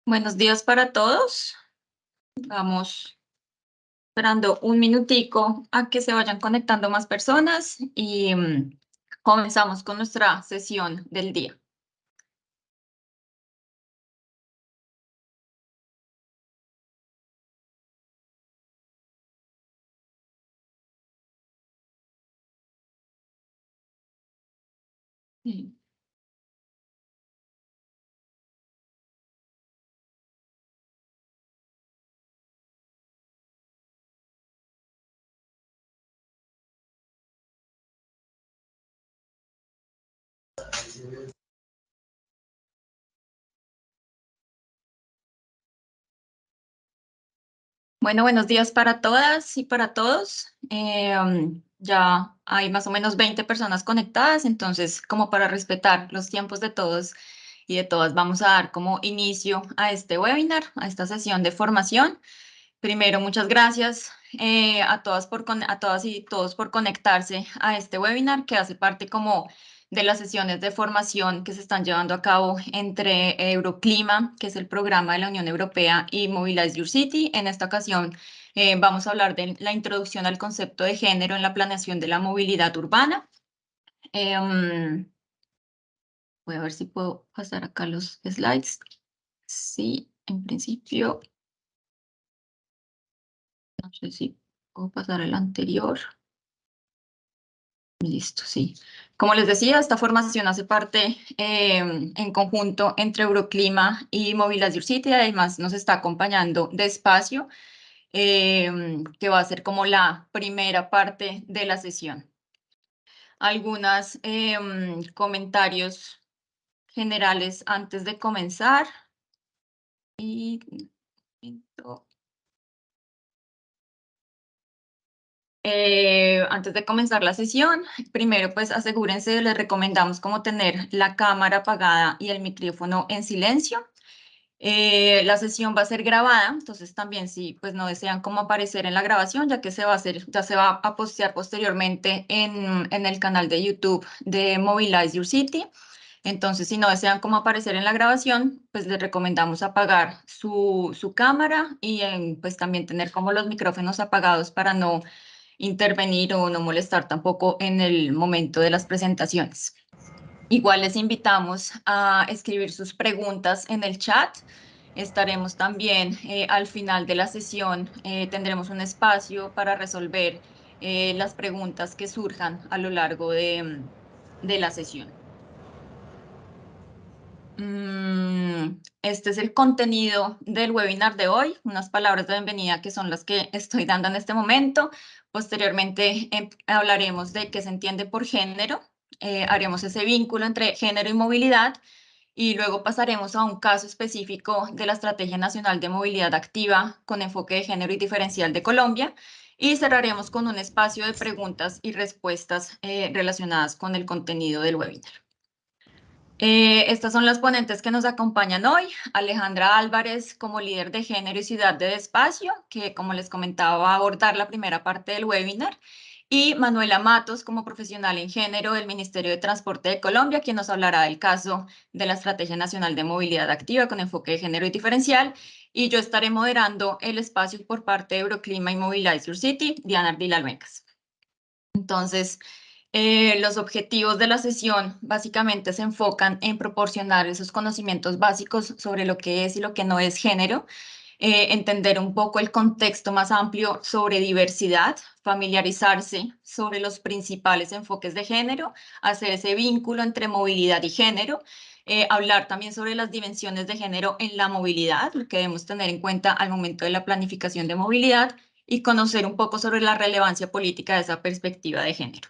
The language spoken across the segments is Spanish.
Buenos días para todos. Vamos esperando un minutico a que se vayan conectando más personas y comenzamos con nuestra sesión del día. Sí. Bueno, buenos días para todas y para todos. Ya hay más o menos 20 personas conectadas, entonces como para respetar los tiempos de todos y de todas, vamos a dar como inicio a este webinar, a esta sesión de formación. Primero, muchas gracias a todas, a todas y todos por conectarse a este webinar que hace parte como de las sesiones de formación que se están llevando a cabo entre Euroclima, que es el programa de la Unión Europea, y Mobilize Your City. En esta ocasión vamos a hablar de la introducción al concepto de género en la planeación de la movilidad urbana. Voy a ver si puedo pasar acá los slides. Sí, en principio, no sé si puedo pasar el anterior. Listo, sí. Como les decía, esta formación hace parte en conjunto entre Euroclima y Mobilize Your City. Además, nos está acompañando Despacio, que va a ser como la primera parte de la sesión. Algunos comentarios generales antes de comenzar. Y, antes de comenzar la sesión, primero pues asegúrense, les recomendamos como tener la cámara apagada y el micrófono en silencio. La sesión va a ser grabada, entonces también si pues no desean como aparecer en la grabación, ya que se va a hacer, ya se va a postear posteriormente en el canal de YouTube de Mobilize Your City. Entonces, si no desean como aparecer en la grabación, pues les recomendamos apagar su cámara y pues también tener como los micrófonos apagados para no intervenir o no molestar tampoco en el momento de las presentaciones. Igual les invitamos a escribir sus preguntas en el chat. Estaremos también al final de la sesión, tendremos un espacio para resolver las preguntas que surjan a lo largo de la sesión. Este es el contenido del webinar de hoy, unas palabras de bienvenida que son las que estoy dando en este momento. Posteriormente hablaremos de qué se entiende por género, haremos ese vínculo entre género y movilidad y luego pasaremos a un caso específico de la Estrategia Nacional de Movilidad Activa con enfoque de género y diferencial de Colombia y cerraremos con un espacio de preguntas y respuestas relacionadas con el contenido del webinar. Estas son las ponentes que nos acompañan hoy. Alejandra Álvarez como líder de género y ciudad de Despacio, que como les comentaba va a abordar la primera parte del webinar. Y Manuela Matos como profesional en género del Ministerio de Transporte de Colombia, quien nos hablará del caso de la Estrategia Nacional de Movilidad Activa con enfoque de género y diferencial. Y yo estaré moderando el espacio por parte de Euroclima y Mobilize Your City, Diana Ardila Almecas. Entonces, los objetivos de la sesión básicamente se enfocan en proporcionar esos conocimientos básicos sobre lo que es y lo que no es género, entender un poco el contexto más amplio sobre diversidad, familiarizarse sobre los principales enfoques de género, hacer ese vínculo entre movilidad y género, hablar también sobre las dimensiones de género en la movilidad, lo que debemos tener en cuenta al momento de la planificación de movilidad y conocer un poco sobre la relevancia política de esa perspectiva de género.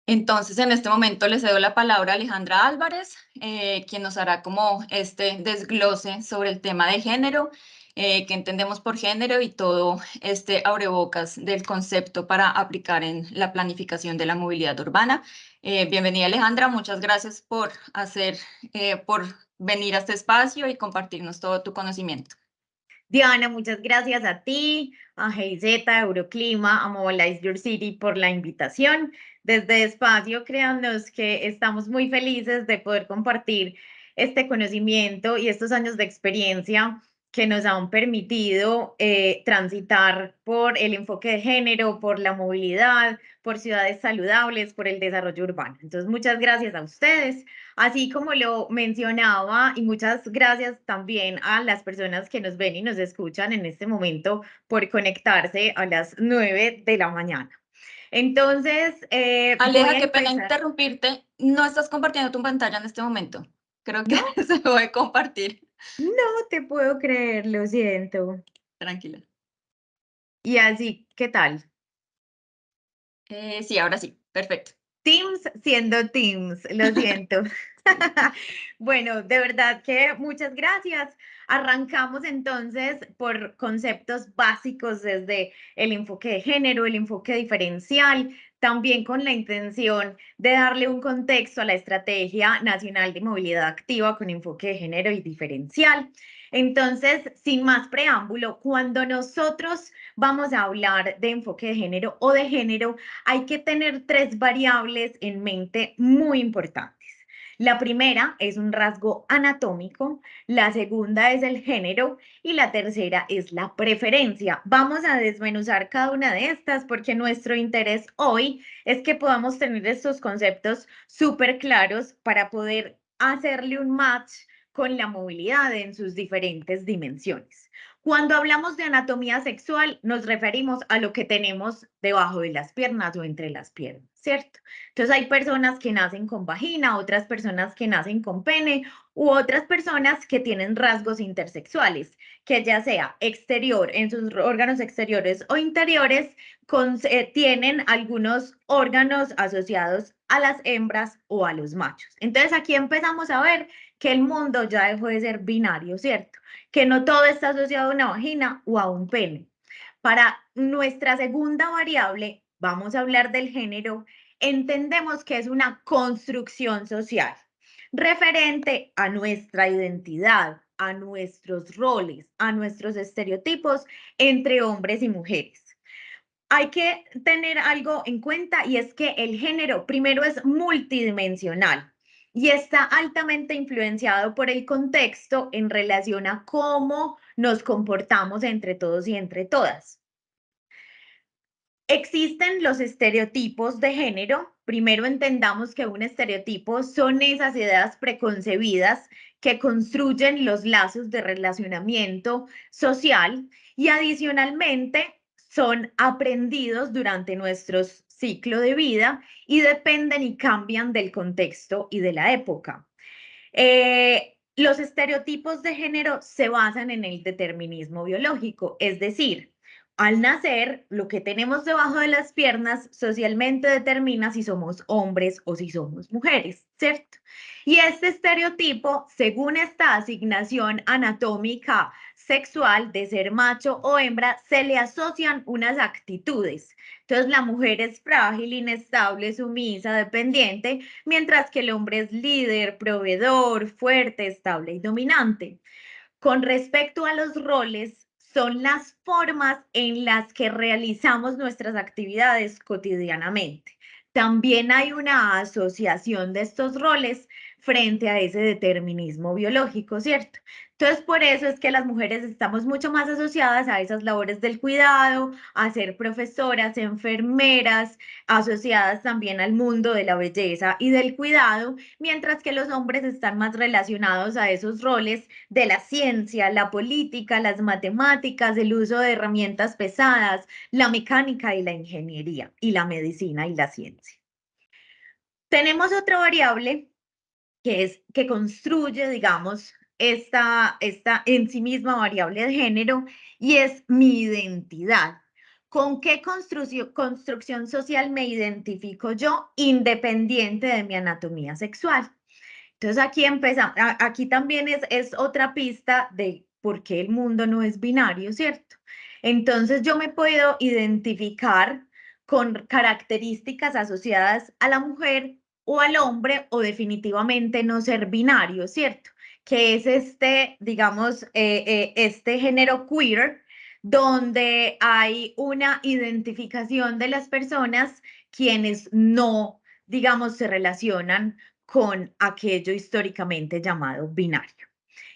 Entonces, en este momento le cedo la palabra a Alejandra Álvarez, quien nos hará como este desglose sobre el tema de género, qué entendemos por género y todo este abrebocas del concepto para aplicar en la planificación de la movilidad urbana. Bienvenida, Alejandra, muchas gracias por venir a este espacio y compartirnos todo tu conocimiento. Diana, muchas gracias a ti, a GIZ, a Euroclima, a Mobilize Your City por la invitación. Desde Espacio, créannos que estamos muy felices de poder compartir este conocimiento y estos años de experiencia que nos han permitido transitar por el enfoque de género, por la movilidad, por ciudades saludables, por el desarrollo urbano. Entonces, muchas gracias a ustedes. Así como lo mencionaba, y muchas gracias también a las personas que nos ven y nos escuchan en este momento por conectarse a las 9 de la mañana. Entonces, voy Aleja, a qué pena empezar. interrumpirte. No estás compartiendo tu pantalla en este momento. Creo que No, se puede compartir. no te puedo creer, lo siento. Tranquila. Y así, ¿qué tal? Sí, ahora sí. Perfecto. Teams siendo Teams, lo siento. Sí. Bueno, de verdad que muchas gracias. Arrancamos entonces por conceptos básicos desde el enfoque de género, el enfoque diferencial, también con la intención de darle un contexto a la Estrategia Nacional de Movilidad Activa con enfoque de género y diferencial. Entonces, sin más preámbulo, cuando nosotros vamos a hablar de enfoque de género o de género, hay que tener tres variables en mente muy importantes. La primera es un rasgo anatómico, la segunda es el género y la tercera es la preferencia. Vamos a desmenuzar cada una de estas porque nuestro interés hoy es que podamos tener estos conceptos súper claros para poder hacerle un match con la movilidad en sus diferentes dimensiones. Cuando hablamos de anatomía sexual, nos referimos a lo que tenemos debajo de las piernas o entre las piernas, ¿cierto? Entonces hay personas que nacen con vagina, otras personas que nacen con pene u otras personas que tienen rasgos intersexuales, que ya sea exterior, en sus órganos exteriores o interiores, tienen algunos órganos asociados a las hembras o a los machos. Entonces aquí empezamos a ver que el mundo ya dejó de ser binario, ¿cierto? Que no todo está asociado a una vagina o a un pene. Para nuestra segunda variable, vamos a hablar del género, entendemos que es una construcción social referente a nuestra identidad, a nuestros roles, a nuestros estereotipos entre hombres y mujeres. Hay que tener algo en cuenta y es que el género primero es multidimensional y está altamente influenciado por el contexto en relación a cómo nos comportamos entre todos y entre todas. Existen los estereotipos de género. Primero entendamos que un estereotipo son esas ideas preconcebidas que construyen los lazos de relacionamiento social y adicionalmente son aprendidos durante nuestro ciclo de vida y dependen y cambian del contexto y de la época. Los estereotipos de género se basan en el determinismo biológico, es decir, al nacer, lo que tenemos debajo de las piernas socialmente determina si somos hombres o si somos mujeres, ¿cierto? Y este estereotipo, según esta asignación anatómica sexual de ser macho o hembra, se le asocian unas actitudes. Entonces, la mujer es frágil, inestable, sumisa, dependiente, mientras que el hombre es líder, proveedor, fuerte, estable y dominante. Con respecto a los roles, son las formas en las que realizamos nuestras actividades cotidianamente. También hay una asociación de estos roles frente a ese determinismo biológico, ¿cierto? Entonces, por eso es que las mujeres estamos mucho más asociadas a esas labores del cuidado, a ser profesoras, enfermeras, asociadas también al mundo de la belleza y del cuidado, mientras que los hombres están más relacionados a esos roles de la ciencia, la política, las matemáticas, el uso de herramientas pesadas, la mecánica y la ingeniería, y la medicina y la ciencia. Tenemos otra variable que es que construye, digamos, esta en sí misma variable de género y es mi identidad. ¿Con qué construcción social me identifico yo independiente de mi anatomía sexual? Entonces aquí empezamos, aquí también es otra pista de por qué el mundo no es binario, ¿cierto? Entonces yo me puedo identificar con características asociadas a la mujer o al hombre o definitivamente no ser binario, ¿cierto? Que es este, digamos, este género queer, donde hay una identificación de las personas quienes no, digamos, se relacionan con aquello históricamente llamado binario.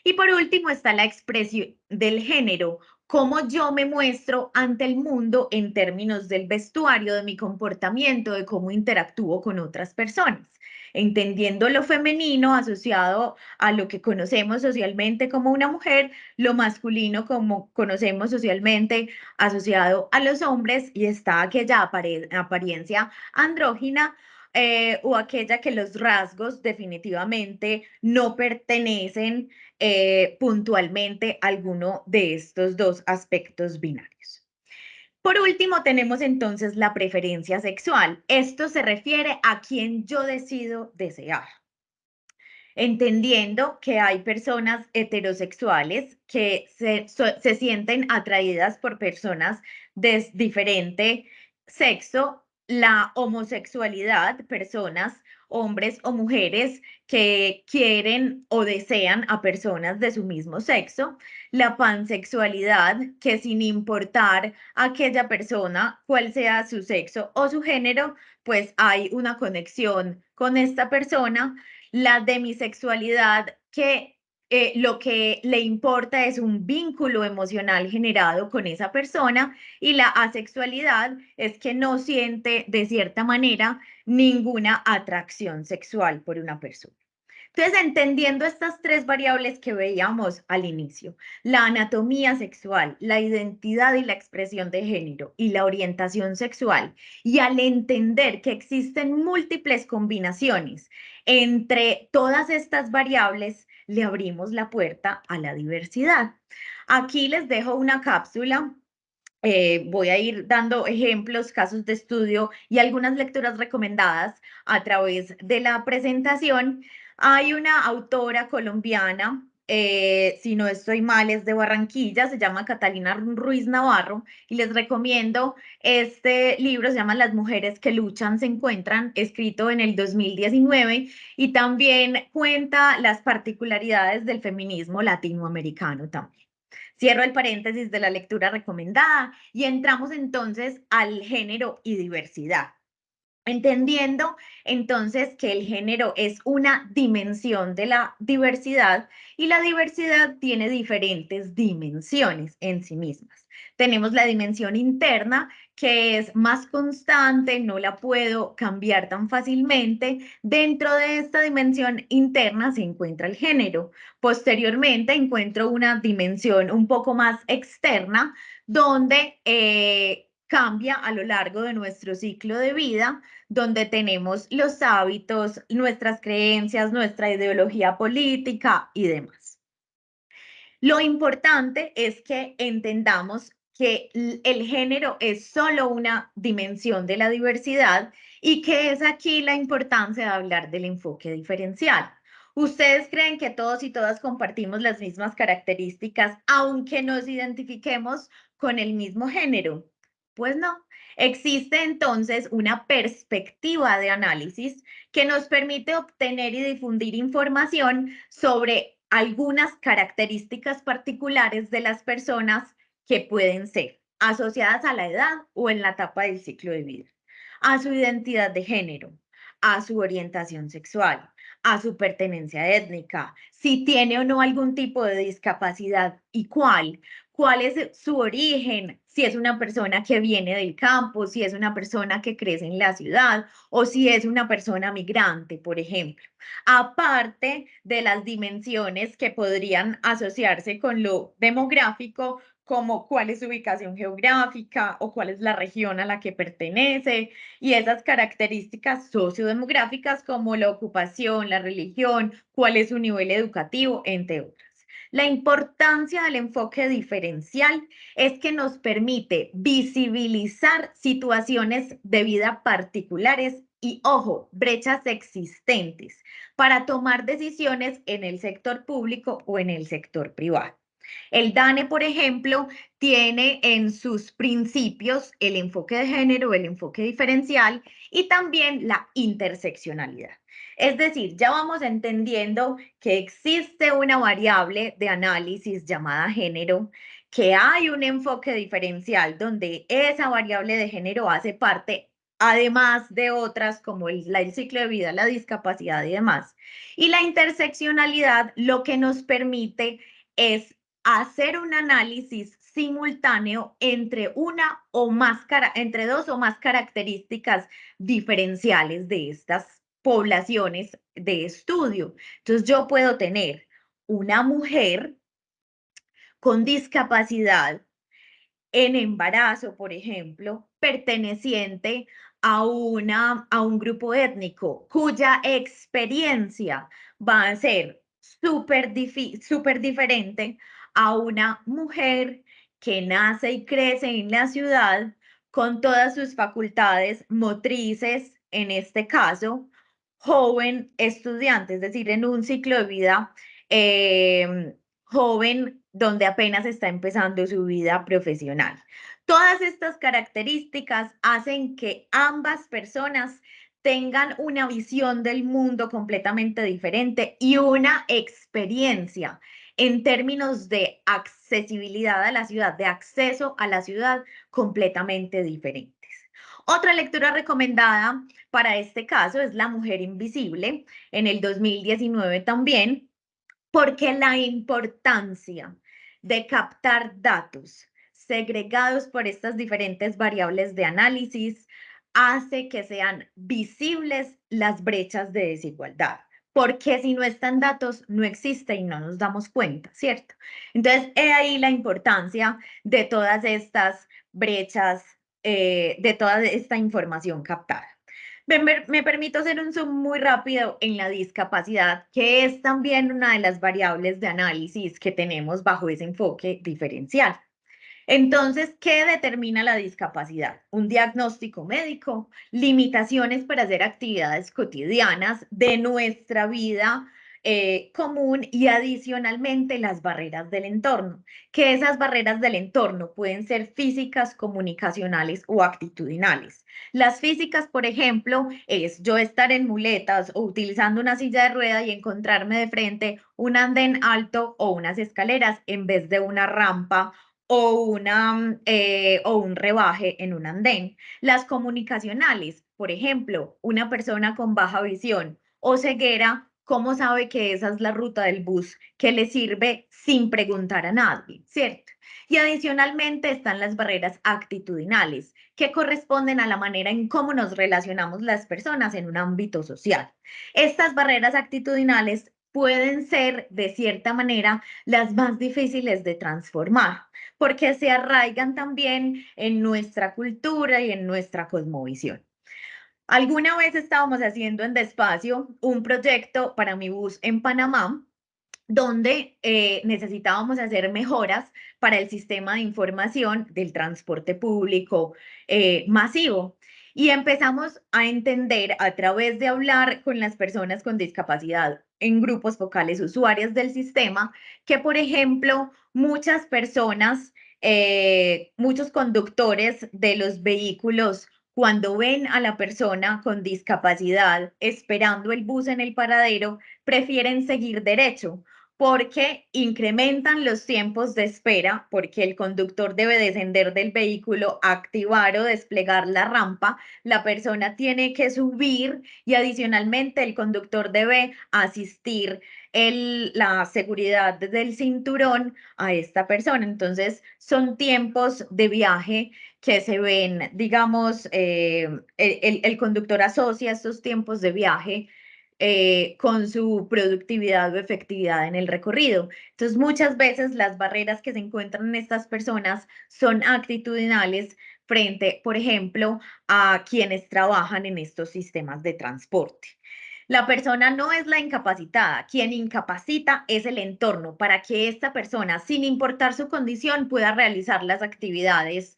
Y por último está la expresión del género, cómo yo me muestro ante el mundo en términos del vestuario, de mi comportamiento, de cómo interactúo con otras personas, entendiendo lo femenino asociado a lo que conocemos socialmente como una mujer, lo masculino como conocemos socialmente asociado a los hombres, y está aquella apariencia andrógina o aquella que los rasgos definitivamente no pertenecen puntualmente a alguno de estos dos aspectos binarios. Por último, tenemos entonces la preferencia sexual. Esto se refiere a quien yo decido desear, entendiendo que hay personas heterosexuales que se sienten atraídas por personas de diferente sexo, la homosexualidad, personas, hombres o mujeres que quieren o desean a personas de su mismo sexo, la pansexualidad, que sin importar aquella persona, cuál sea su sexo o su género, pues hay una conexión con esta persona, la demisexualidad, que lo que le importa es un vínculo emocional generado con esa persona, y la asexualidad es que no siente de cierta manera ninguna atracción sexual por una persona. Entonces, entendiendo estas tres variables que veíamos al inicio, la anatomía sexual, la identidad y la expresión de género y la orientación sexual, y al entender que existen múltiples combinaciones entre todas estas variables, le abrimos la puerta a la diversidad. Aquí les dejo una cápsula. Voy a ir dando ejemplos, casos de estudio y algunas lecturas recomendadas a través de la presentación. Hay una autora colombiana, si no estoy mal, es de Barranquilla, se llama Catalina Ruiz Navarro, y les recomiendo este libro, se llama Las mujeres que luchan se encuentran, escrito en el 2019, y también cuenta las particularidades del feminismo latinoamericano también. Cierro el paréntesis de la lectura recomendada y entramos entonces al género y diversidad. Entendiendo entonces que el género es una dimensión de la diversidad, y la diversidad tiene diferentes dimensiones en sí mismas. Tenemos la dimensión interna, que es más constante, no la puedo cambiar tan fácilmente. Dentro de esta dimensión interna se encuentra el género. Posteriormente encuentro una dimensión un poco más externa, donde cambia a lo largo de nuestro ciclo de vida, donde tenemos los hábitos, nuestras creencias, nuestra ideología política y demás. Lo importante es que entendamos que el género es solo una dimensión de la diversidad, y que es aquí la importancia de hablar del enfoque diferencial. ¿Ustedes creen que todos y todas compartimos las mismas características, aunque nos identifiquemos con el mismo género? Pues no. Existe entonces una perspectiva de análisis que nos permite obtener y difundir información sobre algunas características particulares de las personas, que pueden ser asociadas a la edad o en la etapa del ciclo de vida, a su identidad de género, a su orientación sexual, a su pertenencia étnica, si tiene o no algún tipo de discapacidad y cuál es su origen, si es una persona que viene del campo, si es una persona que crece en la ciudad o si es una persona migrante, por ejemplo. Aparte de las dimensiones que podrían asociarse con lo demográfico, como cuál es su ubicación geográfica o cuál es la región a la que pertenece, y esas características sociodemográficas como la ocupación, la religión, cuál es su nivel educativo, entre otras. La importancia del enfoque diferencial es que nos permite visibilizar situaciones de vida particulares y, ojo, brechas existentes para tomar decisiones en el sector público o en el sector privado. El DANE, por ejemplo, tiene en sus principios el enfoque de género, el enfoque diferencial y también la interseccionalidad. Es decir, ya vamos entendiendo que existe una variable de análisis llamada género, que hay un enfoque diferencial donde esa variable de género hace parte además de otras como el ciclo de vida, la discapacidad y demás. Y la interseccionalidad lo que nos permite es hacer un análisis simultáneo entre entre dos o más características diferenciales de estas poblaciones de estudio. Entonces yo puedo tener una mujer con discapacidad en embarazo, por ejemplo, perteneciente a un grupo étnico cuya experiencia va a ser súper diferente a una mujer que nace y crece en la ciudad con todas sus facultades motrices, en este caso, joven estudiante, es decir, en un ciclo de vida joven donde apenas está empezando su vida profesional. Todas estas características hacen que ambas personas tengan una visión del mundo completamente diferente y una experiencia en términos de accesibilidad a la ciudad, de acceso a la ciudad completamente diferentes. Otra lectura recomendada para este caso es La Mujer Invisible, en el 2019 también, porque la importancia de captar datos segregados por estas diferentes variables de análisis hace que sean visibles las brechas de desigualdad. Porque si no están datos, no existe y no nos damos cuenta, ¿cierto? Entonces, he ahí la importancia de todas estas brechas, de toda esta información captada. Me permito hacer un zoom muy rápido en la discapacidad, que es también una de las variables de análisis que tenemos bajo ese enfoque diferencial. Entonces, ¿qué determina la discapacidad? Un diagnóstico médico, limitaciones para hacer actividades cotidianas de nuestra vida común y adicionalmente las barreras del entorno, que esas barreras del entorno pueden ser físicas, comunicacionales o actitudinales. Las físicas, por ejemplo, es yo estar en muletas o utilizando una silla de rueda y encontrarme de frente un andén alto o unas escaleras en vez de una rampa o un rebaje en un andén. Las comunicacionales, por ejemplo, una persona con baja visión o ceguera, ¿cómo sabe que esa es la ruta del bus que le sirve sin preguntar a nadie, cierto? Y adicionalmente están las barreras actitudinales, que corresponden a la manera en cómo nos relacionamos las personas en un ámbito social. Estas barreras actitudinales pueden ser, de cierta manera, las más difíciles de transformar porque se arraigan también en nuestra cultura y en nuestra cosmovisión. Alguna vez estábamos haciendo en Despacio un proyecto para mi bus en Panamá, donde necesitábamos hacer mejoras para el sistema de información del transporte público masivo. Y empezamos a entender a través de hablar con las personas con discapacidad en grupos focales usuarias del sistema, que por ejemplo muchas personas, muchos conductores de los vehículos cuando ven a la persona con discapacidad esperando el bus en el paradero, prefieren seguir derecho porque incrementan los tiempos de espera, porque el conductor debe descender del vehículo, activar o desplegar la rampa, la persona tiene que subir y adicionalmente el conductor debe asistir la seguridad del cinturón a esta persona. Entonces, son tiempos de viaje que se ven, digamos, el conductor asocia estos tiempos de viaje con su productividad o efectividad en el recorrido. Entonces, muchas veces las barreras que se encuentran en estas personas son actitudinales frente, por ejemplo, a quienes trabajan en estos sistemas de transporte. La persona no es la incapacitada, quien incapacita es el entorno para que esta persona, sin importar su condición, pueda realizar las actividades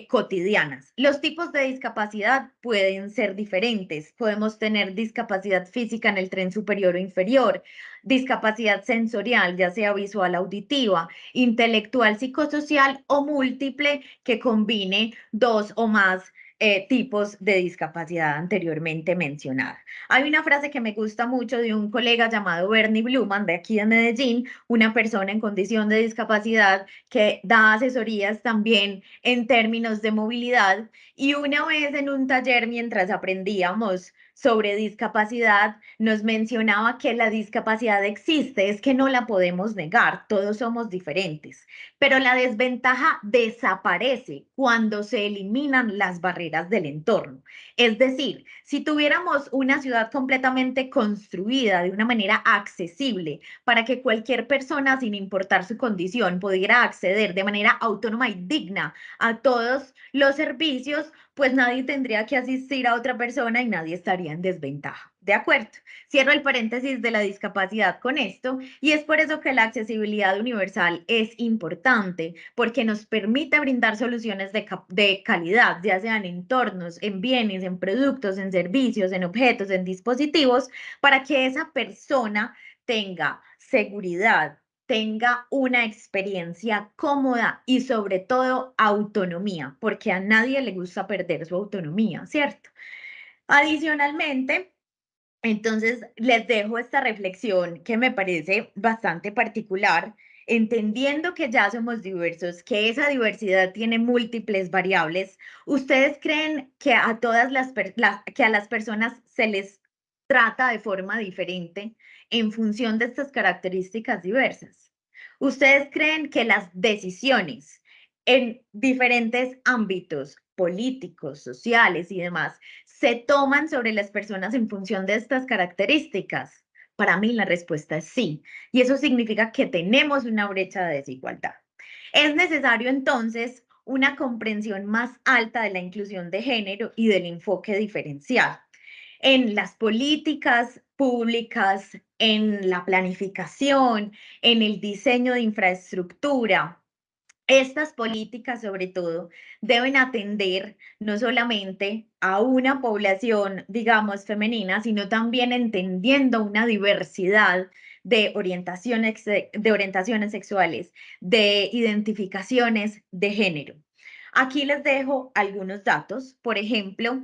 cotidianas. Los tipos de discapacidad pueden ser diferentes. Podemos tener discapacidad física en el tren superior o inferior, discapacidad sensorial, ya sea visual, auditiva, intelectual, psicosocial o múltiple que combine dos o más tipos de discapacidad anteriormente mencionada. Hay una frase que me gusta mucho de un colega llamado Bernie Bluman de aquí de Medellín, una persona en condición de discapacidad que da asesorías también en términos de movilidad. Y una vez en un taller, mientras aprendíamos sobre discapacidad, nos mencionaba que la discapacidad existe, es que no la podemos negar, todos somos diferentes, pero la desventaja desaparece cuando se eliminan las barreras del entorno. Es decir, si tuviéramos una ciudad completamente construida de una manera accesible para que cualquier persona, sin importar su condición, pudiera acceder de manera autónoma y digna a todos los servicios, pues nadie tendría que asistir a otra persona y nadie estaría en desventaja. ¿De acuerdo? Cierro el paréntesis de la discapacidad con esto y es por eso que la accesibilidad universal es importante, porque nos permite brindar soluciones de calidad, ya sean en entornos, en bienes, en productos, en servicios, en objetos, en dispositivos, para que esa persona tenga seguridad, tenga una experiencia cómoda y sobre todo autonomía, porque a nadie le gusta perder su autonomía, ¿cierto? Adicionalmente, entonces les dejo esta reflexión que me parece bastante particular, entendiendo que ya somos diversos, que esa diversidad tiene múltiples variables. ¿Ustedes creen que a todas que a las personas se les trata de forma diferente en función de estas características diversas? ¿Ustedes creen que las decisiones en diferentes ámbitos políticos, sociales y demás se toman sobre las personas en función de estas características? Para mí la respuesta es sí, y eso significa que tenemos una brecha de desigualdad. Es necesario entonces una comprensión más alta de la inclusión de género y del enfoque diferencial en las políticas públicas, en la planificación, en el diseño de infraestructura. Estas políticas, sobre todo, deben atender no solamente a una población, digamos, femenina, sino también entendiendo una diversidad de orientaciones sexuales, de identificaciones de género. Aquí les dejo algunos datos. Por ejemplo,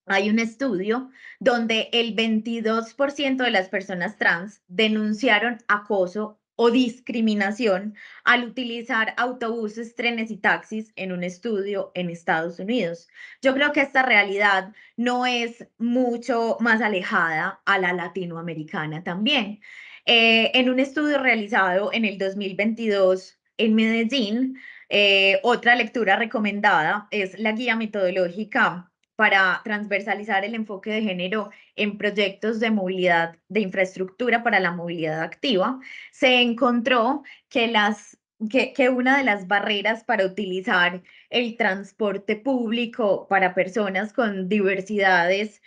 hay un estudio donde el 22% de las personas trans denunciaron acoso o discriminación al utilizar autobuses, trenes y taxis en un estudio en Estados Unidos. Yo creo que esta realidad no es mucho más alejada a la latinoamericana también. En un estudio realizado en el 2022 en Medellín, otra lectura recomendada es la guía metodológica para transversalizar el enfoque de género en proyectos de movilidad, de infraestructura para la movilidad activa. Se encontró que una de las barreras para utilizar el transporte público para personas con diversidades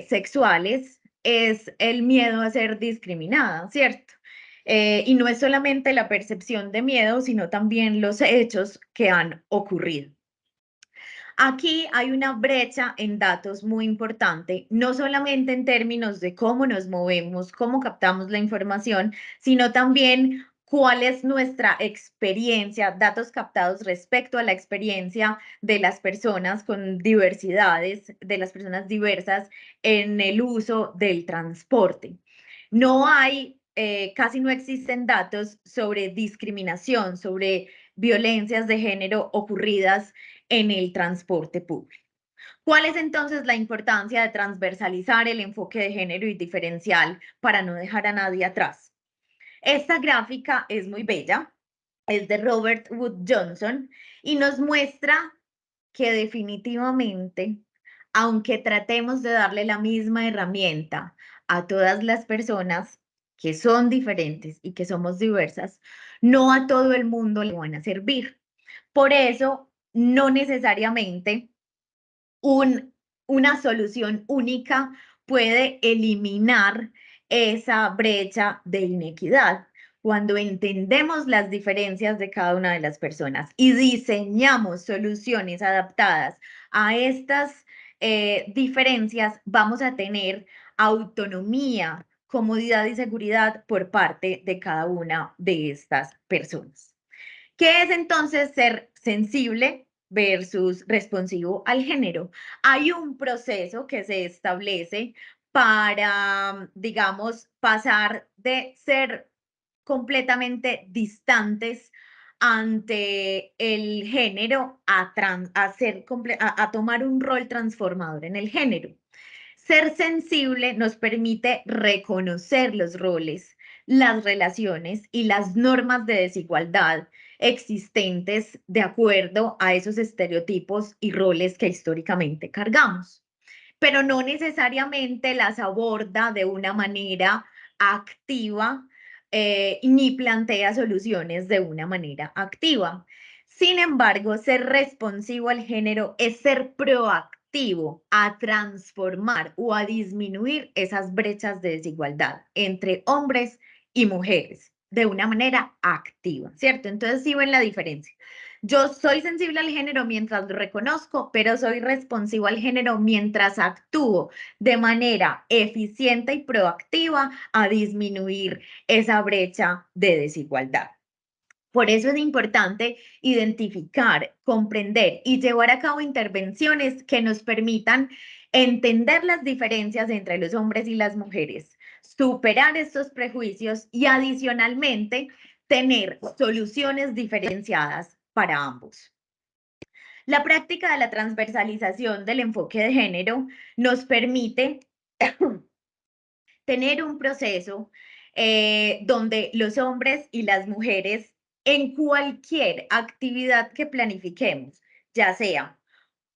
sexuales es el miedo a ser discriminada, ¿cierto? Y no es solamente la percepción de miedo, sino también los hechos que han ocurrido. Aquí hay una brecha en datos muy importante, no solamente en términos de cómo nos movemos, cómo captamos la información, sino también cuál es nuestra experiencia, datos captados respecto a la experiencia de las personas con diversidades, de las personas diversas en el uso del transporte. No hay, casi no existen datos sobre discriminación, sobre violencias de género ocurridas en el transporte público. ¿Cuál es entonces la importancia de transversalizar el enfoque de género y diferencial para no dejar a nadie atrás? Esta gráfica es muy bella, es de Robert Wood Johnson y nos muestra que definitivamente, aunque tratemos de darle la misma herramienta a todas las personas que son diferentes y que somos diversas, no a todo el mundo le van a servir. Por eso, no necesariamente un, una solución única puede eliminar esa brecha de inequidad. Cuando entendemos las diferencias de cada una de las personas y diseñamos soluciones adaptadas a estas diferencias, vamos a tener autonomía, comodidad y seguridad por parte de cada una de estas personas. ¿Qué es entonces ser sensible? versus responsivo al género. Hay un proceso que se establece para, digamos, pasar de ser completamente distantes ante el género a tomar un rol transformador en el género. Ser sensible nos permite reconocer los roles, las relaciones y las normas de desigualdad existentes de acuerdo a esos estereotipos y roles que históricamente cargamos, pero no necesariamente las aborda de una manera activa ni plantea soluciones de una manera activa. Sin embargo, ser responsivo al género es ser proactivo a transformar o a disminuir esas brechas de desigualdad entre hombres y mujeres de una manera activa, ¿cierto? Entonces, sí ven la diferencia. Yo soy sensible al género mientras lo reconozco, pero soy responsivo al género mientras actúo de manera eficiente y proactiva a disminuir esa brecha de desigualdad. Por eso es importante identificar, comprender y llevar a cabo intervenciones que nos permitan entender las diferencias entre los hombres y las mujeres, superar estos prejuicios y adicionalmente tener soluciones diferenciadas para ambos. La práctica de la transversalización del enfoque de género nos permite tener un proceso donde los hombres y las mujeres en cualquier actividad que planifiquemos, ya sea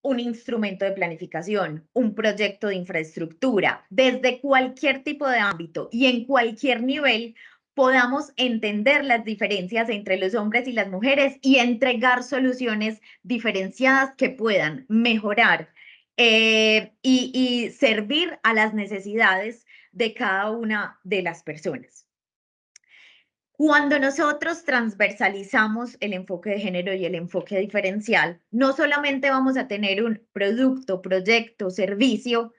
un instrumento de planificación, un proyecto de infraestructura, desde cualquier tipo de ámbito y en cualquier nivel, podamos entender las diferencias entre los hombres y las mujeres y entregar soluciones diferenciadas que puedan mejorar y servir a las necesidades de cada una de las personas. Cuando nosotros transversalizamos el enfoque de género y el enfoque diferencial, no solamente vamos a tener un producto, proyecto, servicio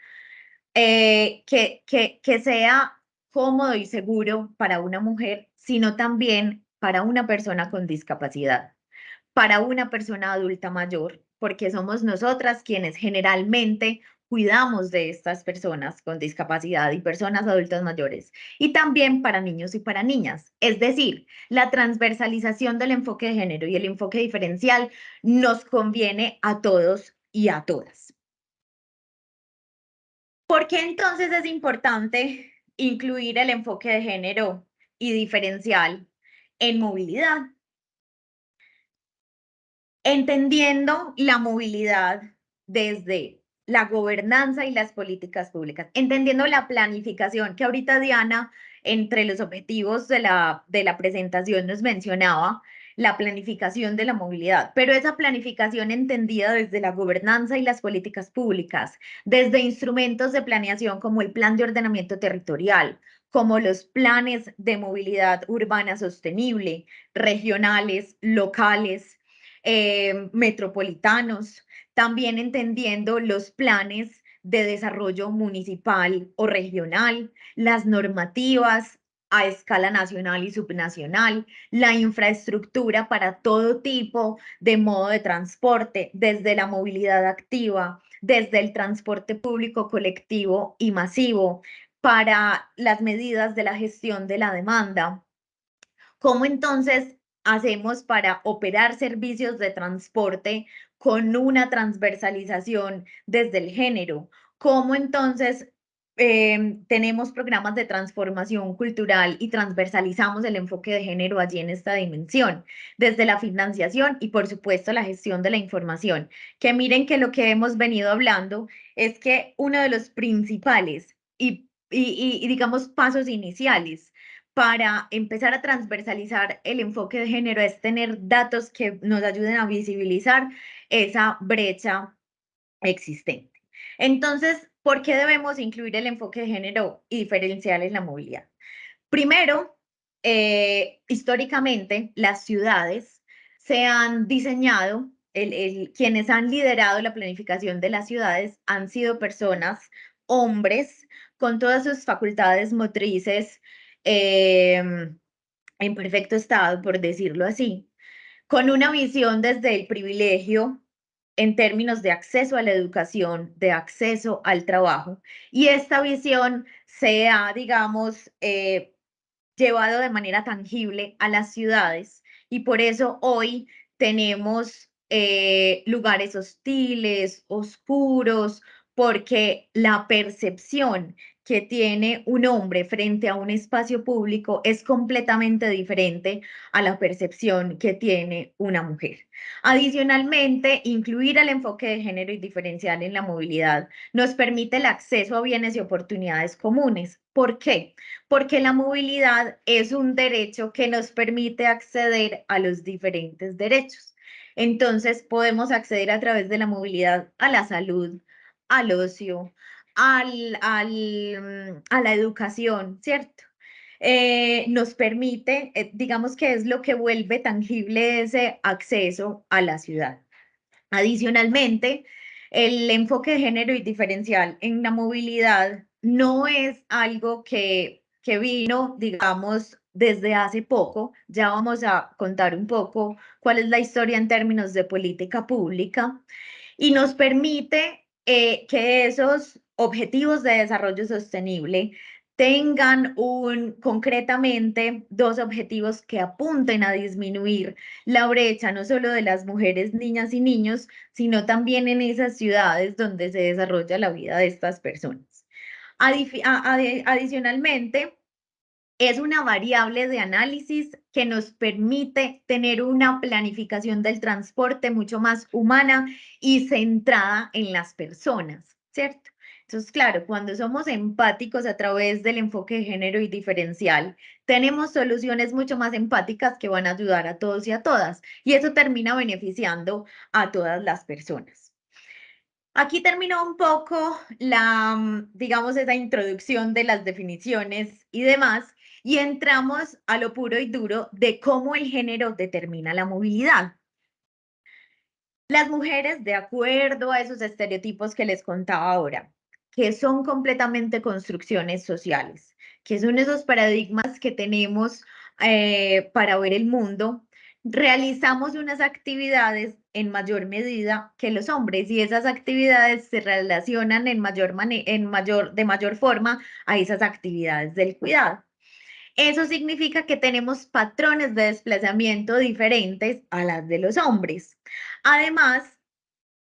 que sea cómodo y seguro para una mujer, sino también para una persona con discapacidad, para una persona adulta mayor, porque somos nosotras quienes generalmente cuidamos de estas personas con discapacidad y personas adultas mayores, y también para niños y para niñas. Es decir, la transversalización del enfoque de género y el enfoque diferencial nos conviene a todos y a todas. ¿Por qué entonces es importante incluir el enfoque de género y diferencial en movilidad? Entendiendo la movilidad desde la gobernanza y las políticas públicas, entendiendo la planificación que ahorita Diana, entre los objetivos de la presentación nos mencionaba, la planificación de la movilidad, pero esa planificación entendida desde la gobernanza y las políticas públicas, desde instrumentos de planeación como el plan de ordenamiento territorial, como los planes de movilidad urbana sostenible, regionales, locales, metropolitanos, también entendiendo los planes de desarrollo municipal o regional, las normativas a escala nacional y subnacional, la infraestructura para todo tipo de modo de transporte, desde la movilidad activa, desde el transporte público colectivo y masivo, para las medidas de la gestión de la demanda. ¿Cómo entonces hacemos para operar servicios de transporte con una transversalización desde el género? ¿Cómo entonces tenemos programas de transformación cultural y transversalizamos el enfoque de género allí en esta dimensión, desde la financiación y por supuesto la gestión de la información? Que miren que lo que hemos venido hablando es que uno de los principales y digamos pasos iniciales para empezar a transversalizar el enfoque de género es tener datos que nos ayuden a visibilizar esa brecha existente. Entonces, ¿por qué debemos incluir el enfoque de género y diferencial en la movilidad? Primero, históricamente, las ciudades se han diseñado, quienes han liderado la planificación de las ciudades han sido personas, hombres, con todas sus facultades motrices en perfecto estado, por decirlo así, con una visión desde el privilegio en términos de acceso a la educación, de acceso al trabajo. Y esta visión se ha, digamos, llevado de manera tangible a las ciudades y por eso hoy tenemos lugares hostiles, oscuros, porque la percepción que tiene un hombre frente a un espacio público es completamente diferente a la percepción que tiene una mujer. Adicionalmente, incluir el enfoque de género y diferencial en la movilidad nos permite el acceso a bienes y oportunidades comunes. ¿Por qué? Porque la movilidad es un derecho que nos permite acceder a los diferentes derechos. Entonces, podemos acceder a través de la movilidad a la salud, al ocio, a la educación, ¿cierto? Nos permite, digamos que es lo que vuelve tangible ese acceso a la ciudad. Adicionalmente, el enfoque de género y diferencial en la movilidad no es algo que vino, digamos, desde hace poco. Ya vamos a contar un poco cuál es la historia en términos de política pública y nos permite que esos objetivos de desarrollo sostenible tengan concretamente dos objetivos que apunten a disminuir la brecha no solo de las mujeres, niñas y niños, sino también en esas ciudades donde se desarrolla la vida de estas personas. Adicionalmente, es una variable de análisis que nos permite tener una planificación del transporte mucho más humana y centrada en las personas, ¿cierto? Entonces, claro, cuando somos empáticos a través del enfoque de género y diferencial, tenemos soluciones mucho más empáticas que van a ayudar a todos y a todas, y eso termina beneficiando a todas las personas. Aquí terminó un poco digamos, esa introducción de las definiciones y demás, y entramos a lo puro y duro de cómo el género determina la movilidad. Las mujeres, de acuerdo a esos estereotipos que les contaba ahora, que son completamente construcciones sociales, que son esos paradigmas que tenemos para ver el mundo, realizamos unas actividades en mayor medida que los hombres y esas actividades se relacionan de mayor forma a esas actividades del cuidado. Eso significa que tenemos patrones de desplazamiento diferentes a las de los hombres. Además,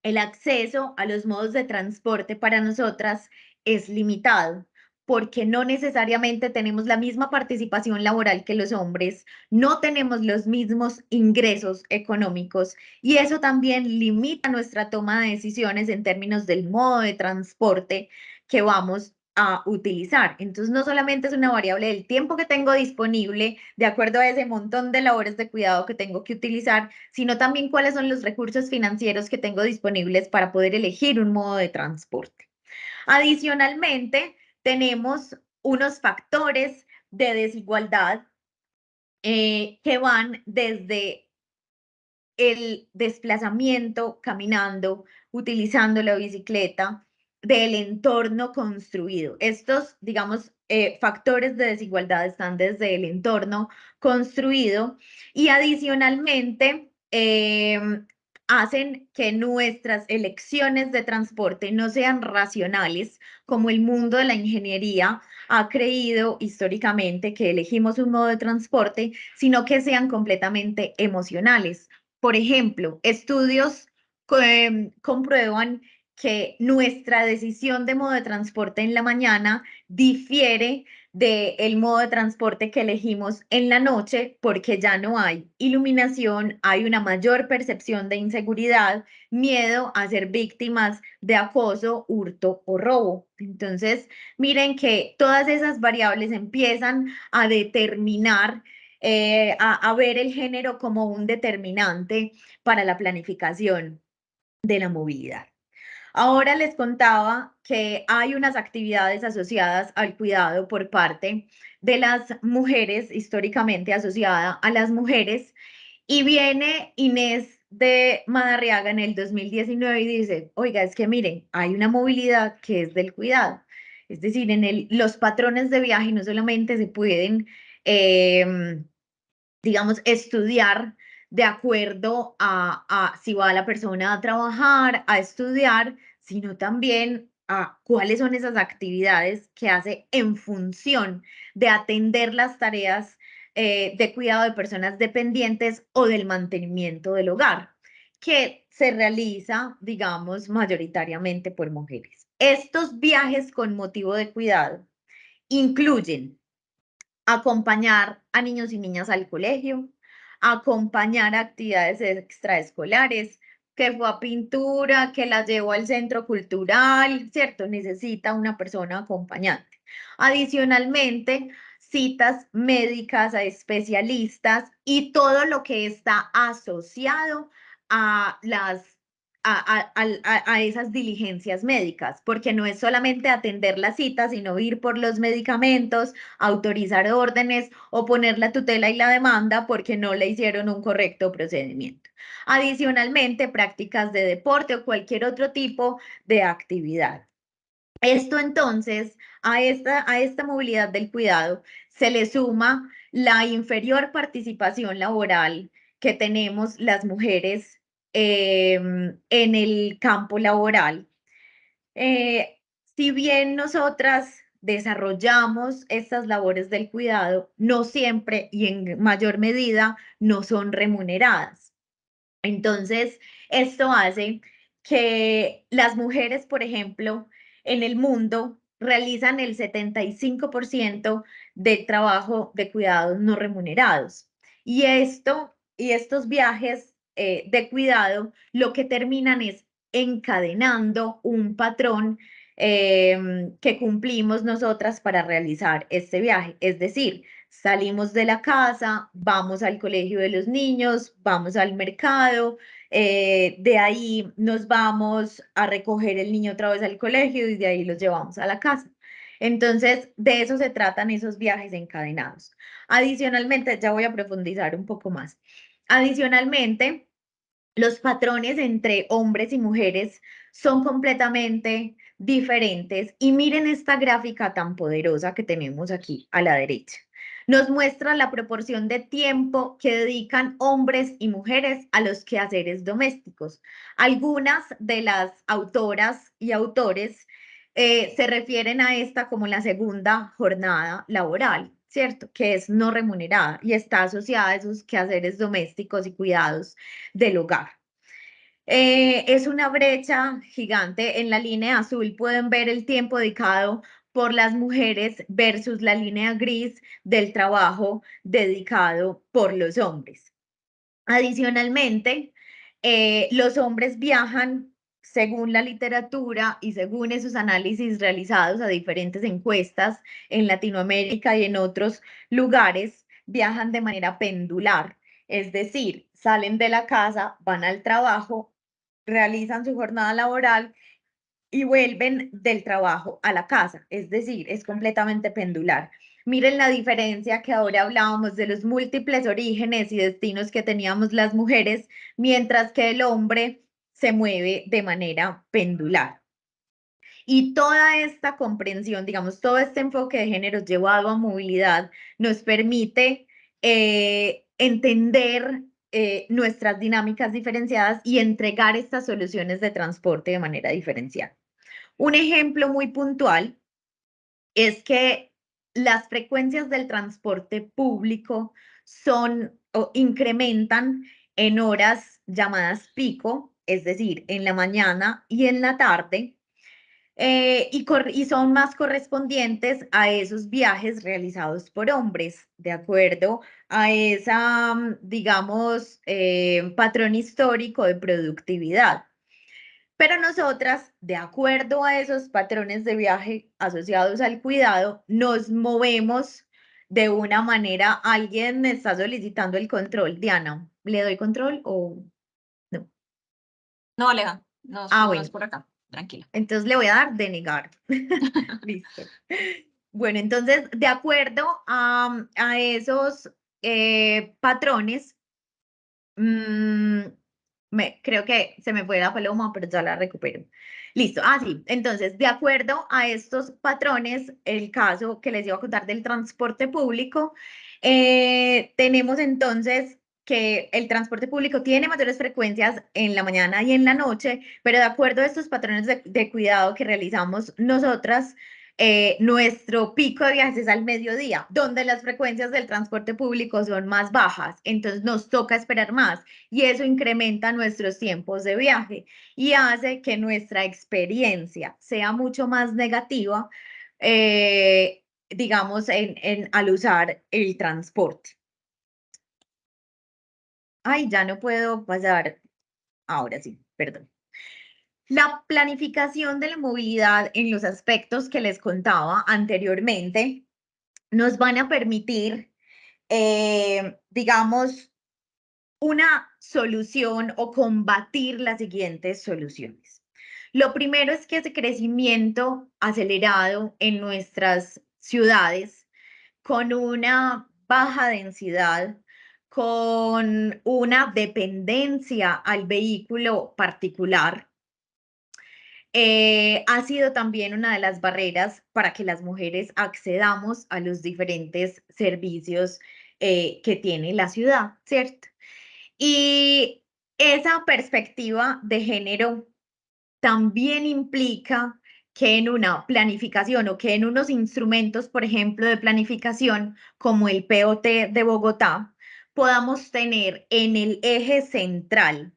el acceso a los modos de transporte para nosotras es limitado porque no necesariamente tenemos la misma participación laboral que los hombres, no tenemos los mismos ingresos económicos y eso también limita nuestra toma de decisiones en términos del modo de transporte que vamos a utilizar. Entonces, no solamente es una variable del tiempo que tengo disponible de acuerdo a ese montón de labores de cuidado que tengo que utilizar, sino también cuáles son los recursos financieros que tengo disponibles para poder elegir un modo de transporte. Adicionalmente, tenemos unos factores de desigualdad que van desde el desplazamiento caminando, utilizando la bicicleta, del entorno construido. Estos, digamos, factores de desigualdad están desde el entorno construido y adicionalmente hacen que nuestras elecciones de transporte no sean racionales, como el mundo de la ingeniería ha creído históricamente que elegimos un modo de transporte, sino que sean completamente emocionales. Por ejemplo, estudios comprueban que nuestra decisión de modo de transporte en la mañana difiere del modo de transporte que elegimos en la noche porque ya no hay iluminación, hay una mayor percepción de inseguridad, miedo a ser víctimas de acoso, hurto o robo. Entonces, miren que todas esas variables empiezan a determinar a ver el género como un determinante para la planificación de la movilidad. Ahora les contaba que hay unas actividades asociadas al cuidado por parte de las mujeres, históricamente asociada a las mujeres, y viene Inés de Madarriaga en el 2019 y dice, oiga, es que miren, hay una movilidad que es del cuidado. Es decir, los patrones de viaje no solamente se pueden, digamos, estudiar de acuerdo a si va la persona a trabajar, a estudiar, sino también a cuáles son esas actividades que hace en función de atender las tareas de cuidado de personas dependientes o del mantenimiento del hogar, que se realiza, digamos, mayoritariamente por mujeres. Estos viajes con motivo de cuidado incluyen acompañar a niños y niñas al colegio, acompañar a actividades extraescolares, que fue a pintura, que la llevó al centro cultural, ¿cierto? Necesita una persona acompañante. Adicionalmente, citas médicas a especialistas y todo lo que está asociado a las a esas diligencias médicas, porque no es solamente atender la cita, sino ir por los medicamentos, autorizar órdenes o poner la tutela y la demanda porque no le hicieron un correcto procedimiento. Adicionalmente, prácticas de deporte o cualquier otro tipo de actividad. Esto entonces, a esta movilidad del cuidado se le suma la inferior participación laboral que tenemos las mujeres en el campo laboral. Eh, si bien nosotras desarrollamos estas labores del cuidado, no siempre y en mayor medida no son remuneradas. Entonces, esto hace que las mujeres, por ejemplo, en el mundo realizan el 75% del trabajo de cuidados no remunerados. Y estos viajes de cuidado lo que terminan es encadenando un patrón que cumplimos nosotras para realizar este viaje. Es decir, salimos de la casa, vamos al colegio de los niños, vamos al mercado, de ahí nos vamos a recoger el niño otra vez al colegio y de ahí los llevamos a la casa. Entonces, de eso se tratan esos viajes encadenados. Adicionalmente, ya voy a profundizar un poco más. Adicionalmente, los patrones entre hombres y mujeres son completamente diferentes y miren esta gráfica tan poderosa que tenemos aquí a la derecha. Nos muestra la proporción de tiempo que dedican hombres y mujeres a los quehaceres domésticos. Algunas de las autoras y autores se refieren a esta como la segunda jornada laboral, ¿cierto? Que es no remunerada y está asociada a esos quehaceres domésticos y cuidados del hogar. Es una brecha gigante. En la línea azul pueden ver el tiempo dedicado por las mujeres versus la línea gris del trabajo dedicado por los hombres. Adicionalmente, los hombres viajan, según la literatura y según esos análisis realizados a diferentes encuestas en Latinoamérica y en otros lugares, viajan de manera pendular, es decir, salen de la casa, van al trabajo, realizan su jornada laboral y vuelven del trabajo a la casa, es decir, es completamente pendular. Miren la diferencia que ahora hablábamos de los múltiples orígenes y destinos que teníamos las mujeres, mientras que el hombre se mueve de manera pendular. Y toda esta comprensión, digamos, todo este enfoque de género llevado a movilidad nos permite entender nuestras dinámicas diferenciadas y entregar estas soluciones de transporte de manera diferencial. Un ejemplo muy puntual es que las frecuencias del transporte público son o incrementan en horas llamadas pico, es decir, en la mañana y en la tarde, y son más correspondientes a esos viajes realizados por hombres, de acuerdo a esa, digamos, patrón histórico de productividad. Pero nosotras, de acuerdo a esos patrones de viaje asociados al cuidado, nos movemos de una manera. Alguien me está solicitando el control. Diana, ¿le doy control o no? No, Aleja, Ah, no es bueno, por acá, tranquila. entonces le voy a dar denegar. Listo. Bueno, entonces, de acuerdo a esos patrones, mm, creo que se me fue la paloma, pero ya la recupero. Listo. Ah, sí. Entonces, de acuerdo a estos patrones, el caso que les iba a contar del transporte público, tenemos entonces que el transporte público tiene mayores frecuencias en la mañana y en la noche, pero de acuerdo a estos patrones de cuidado que realizamos nosotras, nuestro pico de viajes es al mediodía, donde las frecuencias del transporte público son más bajas, entonces nos toca esperar más y eso incrementa nuestros tiempos de viaje y hace que nuestra experiencia sea mucho más negativa, digamos, al usar el transporte. Ay, ya no puedo pasar. Ahora sí, perdón. La planificación de la movilidad en los aspectos que les contaba anteriormente nos van a permitir, digamos, una solución o combatir las siguientes soluciones. Lo primero es que ese crecimiento acelerado en nuestras ciudades con una baja densidad, con una dependencia al vehículo particular, ha sido también una de las barreras para que las mujeres accedamos a los diferentes servicios que tiene la ciudad, ¿cierto? Y esa perspectiva de género también implica que en una planificación o que en unos instrumentos, por ejemplo, de planificación como el POT de Bogotá, podamos tener en el eje central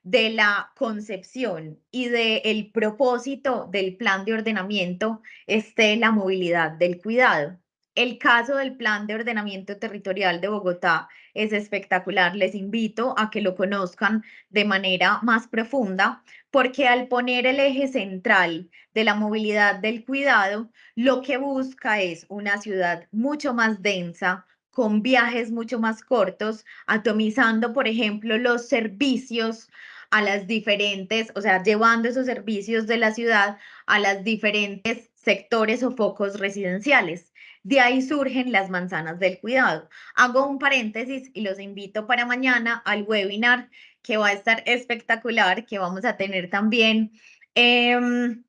de la concepción y del propósito del plan de ordenamiento esté la movilidad del cuidado. El caso del plan de ordenamiento territorial de Bogotá es espectacular. Les invito a que lo conozcan de manera más profunda porque al poner el eje central de la movilidad del cuidado, lo que busca es una ciudad mucho más densa, con viajes mucho más cortos, atomizando, por ejemplo, los servicios a las diferentes, o sea, llevando esos servicios de la ciudad a las diferentes sectores o focos residenciales. De ahí surgen las manzanas del cuidado. Hago un paréntesis y los invito para mañana al webinar que va a estar espectacular, que vamos a tener también en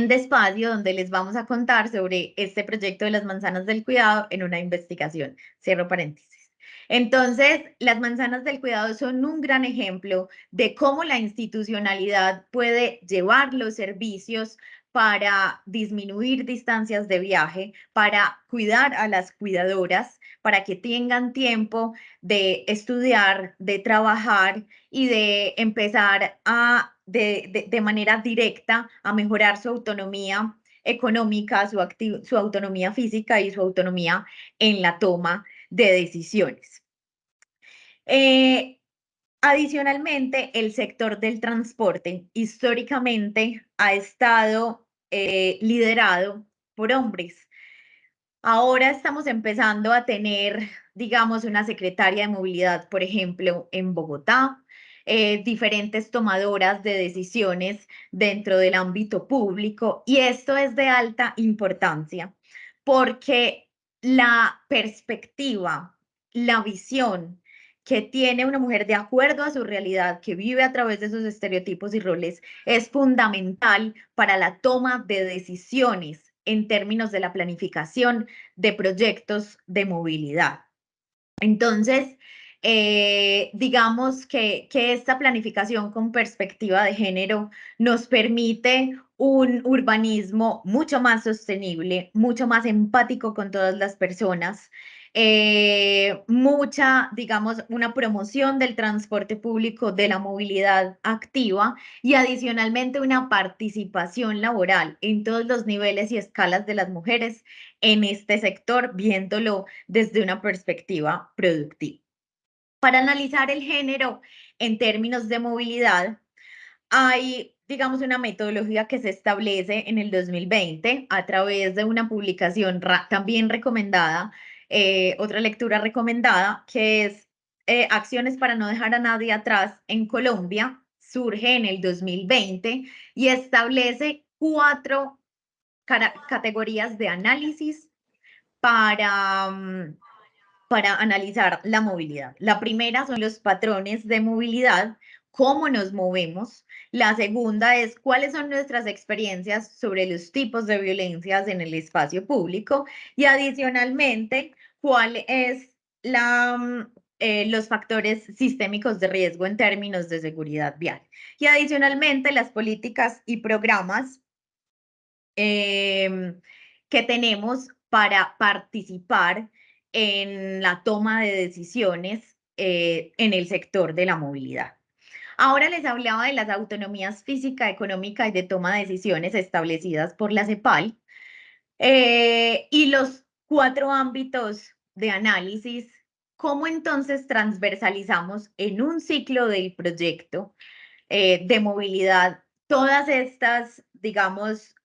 Despacio, donde les vamos a contar sobre este proyecto de las manzanas del cuidado en una investigación. Cierro paréntesis. Entonces, las manzanas del cuidado son un gran ejemplo de cómo la institucionalidad puede llevar los servicios para disminuir distancias de viaje, para cuidar a las cuidadoras, para que tengan tiempo de estudiar, de trabajar y de empezar de manera directa a mejorar su autonomía económica, su autonomía física y su autonomía en la toma de decisiones. Adicionalmente, el sector del transporte históricamente ha estado liderado por hombres. Ahora estamos empezando a tener, digamos, una secretaria de movilidad, por ejemplo, en Bogotá, diferentes tomadoras de decisiones dentro del ámbito público, y esto es de alta importancia porque la perspectiva, la visión que tiene una mujer de acuerdo a su realidad, que vive a través de sus estereotipos y roles, es fundamental para la toma de decisiones en términos de la planificación de proyectos de movilidad. Entonces, digamos que esta planificación con perspectiva de género nos permite un urbanismo mucho más sostenible, mucho más empático con todas las personas, digamos, una promoción del transporte público, de la movilidad activa y adicionalmente una participación laboral en todos los niveles y escalas de las mujeres en este sector, viéndolo desde una perspectiva productiva. Para analizar el género en términos de movilidad, hay, digamos, una metodología que se establece en el 2020 a través de una publicación también recomendada, otra lectura recomendada, que es Acciones para no dejar a nadie atrás en Colombia. Surge en el 2020 y establece 4 categorías de análisis para, para analizar la movilidad. La primera son los patrones de movilidad, cómo nos movemos. La segunda es cuáles son nuestras experiencias sobre los tipos de violencias en el espacio público y adicionalmente cuál es los factores sistémicos de riesgo en términos de seguridad vial. Y adicionalmente, las políticas y programas que tenemos para participar en la toma de decisiones en el sector de la movilidad. Ahora les hablaba de las autonomías física, económica y de toma de decisiones establecidas por la CEPAL y los 4 ámbitos de análisis. ¿Cómo entonces transversalizamos en un ciclo del proyecto de movilidad todas estas, digamos,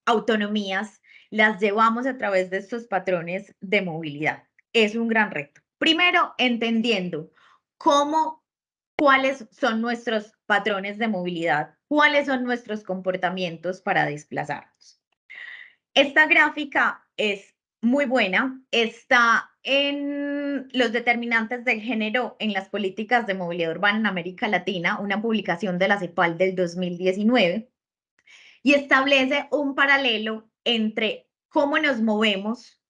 autonomías, las llevamos a través de estos patrones de movilidad? Es un gran reto. Primero, entendiendo cuáles son nuestros patrones de movilidad, cuáles son nuestros comportamientos para desplazarnos. Esta gráfica es muy buena, está en los determinantes del género en las políticas de movilidad urbana en América Latina, una publicación de la CEPAL del 2019, y establece un paralelo entre cómo nos movemos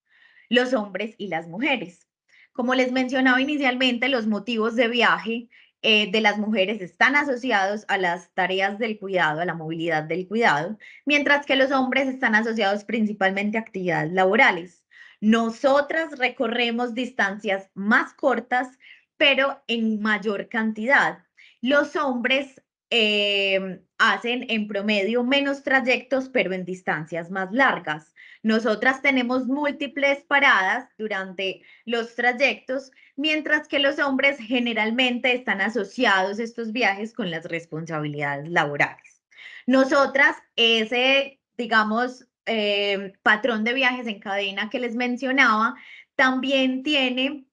los hombres y las mujeres. Como les mencionaba inicialmente, los motivos de viaje de las mujeres están asociados a las tareas del cuidado, a la movilidad del cuidado, mientras que los hombres están asociados principalmente a actividades laborales. Nosotras recorremos distancias más cortas, pero en mayor cantidad. Los hombres hacen en promedio menos trayectos, pero en distancias más largas. Nosotras tenemos múltiples paradas durante los trayectos, mientras que los hombres generalmente están asociados estos viajes con las responsabilidades laborales. Nosotras, ese, digamos, patrón de viajes en cadena que les mencionaba, también tiene,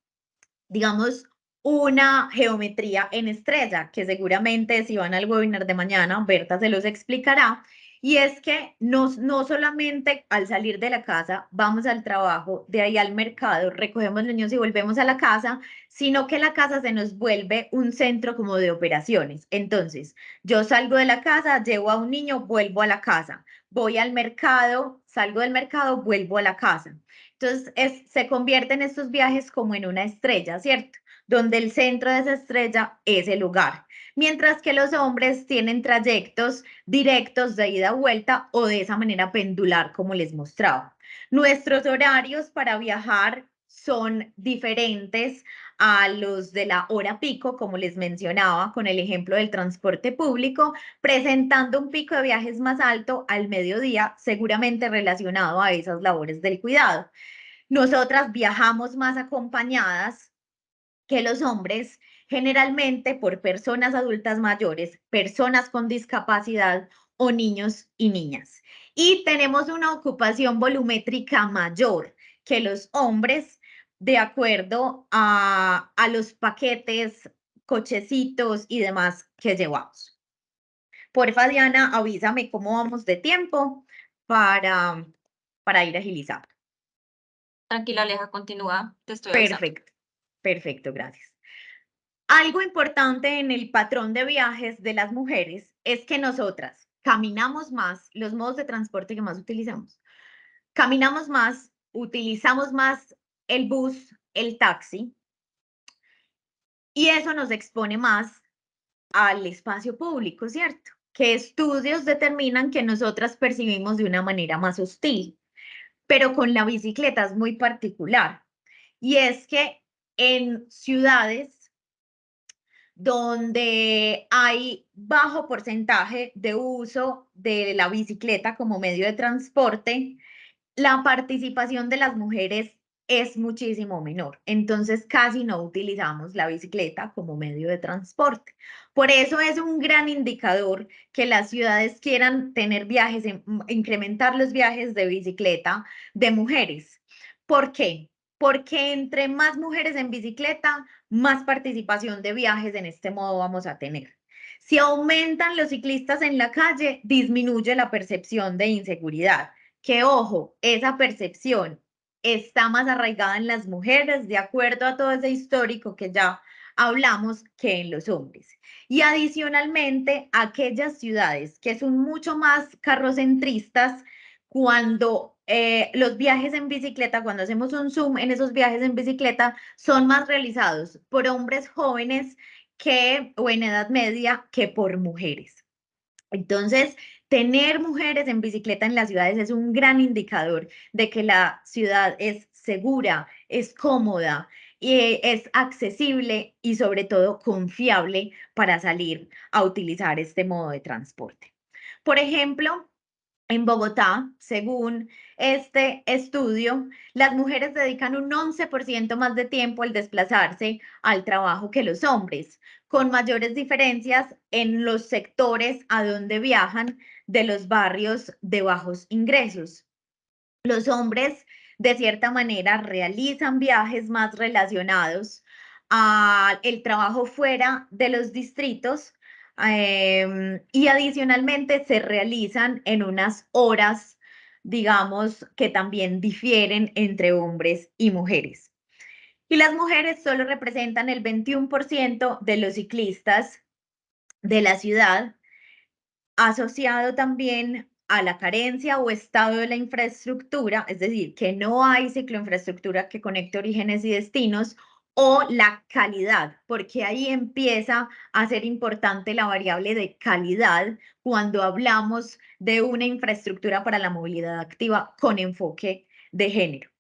digamos, una geometría en estrella, que seguramente si van al webinar de mañana, Berta se los explicará, y es que no solamente al salir de la casa vamos al trabajo, de ahí al mercado, recogemos niños y volvemos a la casa, sino que la casa se nos vuelve un centro como de operaciones. Entonces, yo salgo de la casa, llevo a un niño, vuelvo a la casa, voy al mercado, salgo del mercado, vuelvo a la casa. Entonces, se convierten estos viajes como en una estrella, ¿cierto? Donde el centro de esa estrella es el hogar. Mientras que los hombres tienen trayectos directos de ida y vuelta o de esa manera pendular, como les mostraba. Nuestros horarios para viajar son diferentes a los de la hora pico, como les mencionaba, con el ejemplo del transporte público, presentando un pico de viajes más alto al mediodía, seguramente relacionado a esas labores del cuidado. Nosotras viajamos más acompañadas que los hombres, generalmente por personas adultas mayores, personas con discapacidad o niños y niñas. Y tenemos una ocupación volumétrica mayor que los hombres de acuerdo a los paquetes, cochecitos y demás que llevamos. Porfa, Diana, avísame cómo vamos de tiempo para ir agilizando. Tranquila, Aleja, continúa, te estoy avisando. Perfecto, perfecto, gracias. Algo importante en el patrón de viajes de las mujeres es que nosotras caminamos más, los modos de transporte que más utilizamos. Caminamos más, utilizamos más el bus, el taxi, y eso nos expone más al espacio público, ¿cierto? Que estudios determinan que nosotras percibimos de una manera más hostil, pero con la bicicleta es muy particular. Y es que en ciudades donde hay bajo porcentaje de uso de la bicicleta como medio de transporte, la participación de las mujeres es muchísimo menor. Entonces, casi no utilizamos la bicicleta como medio de transporte. Por eso es un gran indicador que las ciudades quieran tener viajes, incrementar los viajes de bicicleta de mujeres. ¿Por qué? Porque entre más mujeres en bicicleta, más participación de viajes en este modo vamos a tener. Si aumentan los ciclistas en la calle, disminuye la percepción de inseguridad. Que ojo, esa percepción está más arraigada en las mujeres, de acuerdo a todo ese histórico que ya hablamos, que en los hombres. Y adicionalmente, aquellas ciudades que son mucho más carrocentristas, cuando los viajes en bicicleta, cuando hacemos un zoom en esos viajes en bicicleta, son más realizados por hombres jóvenes o en edad media que por mujeres. Entonces, tener mujeres en bicicleta en las ciudades es un gran indicador de que la ciudad es segura, es cómoda, y es accesible y sobre todo confiable para salir a utilizar este modo de transporte. Por ejemplo, en Bogotá, según este estudio, las mujeres dedican un 11% más de tiempo al desplazarse al trabajo que los hombres, con mayores diferencias en los sectores a donde viajan de los barrios de bajos ingresos. Los hombres, de cierta manera, realizan viajes más relacionados al trabajo fuera de los distritos, y adicionalmente se realizan en unas horas, digamos, que también difieren entre hombres y mujeres. Y las mujeres solo representan el 21% de los ciclistas de la ciudad, asociado también a la carencia o estado de la infraestructura, es decir, que no hay cicloinfraestructura que conecte orígenes y destinos, o la calidad, porque ahí empieza a ser importante la variable de calidad cuando hablamos de una infraestructura para la movilidad activa con enfoque de género.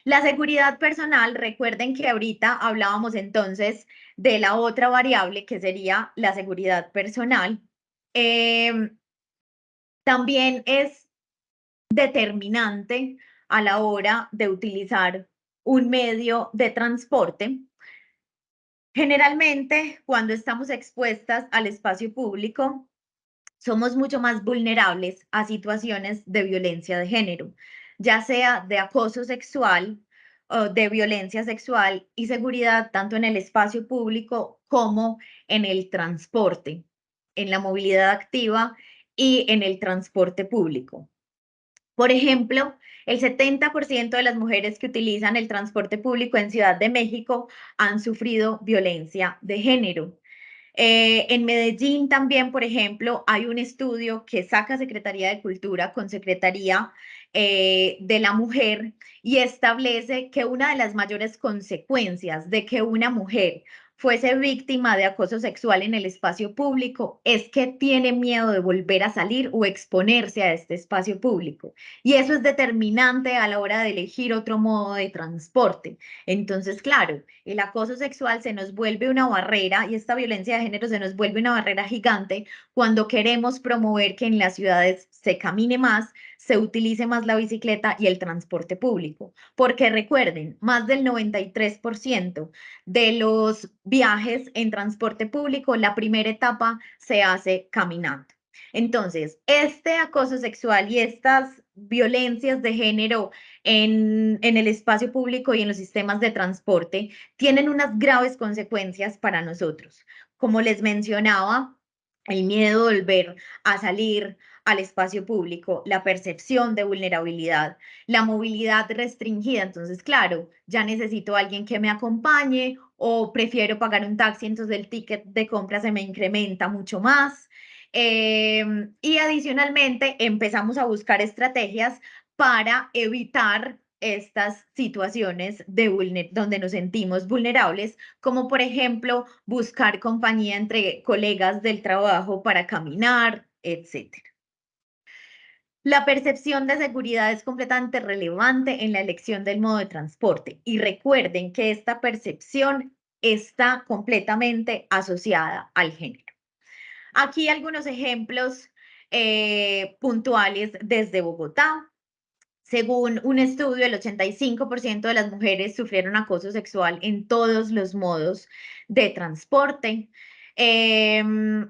La seguridad personal, recuerden que ahorita hablábamos entonces de la otra variable que sería la seguridad personal. También es determinante a la hora de utilizar un medio de transporte. Generalmente, cuando estamos expuestas al espacio público, somos mucho más vulnerables a situaciones de violencia de género, ya sea de acoso sexual o de violencia sexual y seguridad, tanto en el espacio público como en el transporte, en la movilidad activa y en el transporte público. Por ejemplo, el 70% de las mujeres que utilizan el transporte público en Ciudad de México han sufrido violencia de género. En Medellín también, por ejemplo, hay un estudio que saca Secretaría de Cultura con Secretaría de la Mujer y establece que una de las mayores consecuencias de que una mujer fuese víctima de acoso sexual en el espacio público es que tiene miedo de volver a salir o exponerse a este espacio público. Y eso es determinante a la hora de elegir otro modo de transporte. Entonces, claro, el acoso sexual se nos vuelve una barrera y esta violencia de género se nos vuelve una barrera gigante cuando queremos promover que en las ciudades se camine más, se utilice más la bicicleta y el transporte público. Porque recuerden, más del 93% de los viajes en transporte público, la primera etapa se hace caminando. Entonces, este acoso sexual y estas violencias de género en el espacio público y en los sistemas de transporte tienen unas graves consecuencias para nosotros. Como les mencionaba, el miedo de volver a salir al espacio público, la percepción de vulnerabilidad, la movilidad restringida. Entonces, claro, ya necesito a alguien que me acompañe o prefiero pagar un taxi, entonces el ticket de compra se me incrementa mucho más. Y adicionalmente empezamos a buscar estrategias para evitar estas situaciones donde nos sentimos vulnerables, como por ejemplo buscar compañía entre colegas del trabajo para caminar, etc. La percepción de seguridad es completamente relevante en la elección del modo de transporte y recuerden que esta percepción está completamente asociada al género. Aquí algunos ejemplos puntuales desde Bogotá. Según un estudio, el 85% de las mujeres sufrieron acoso sexual en todos los modos de transporte.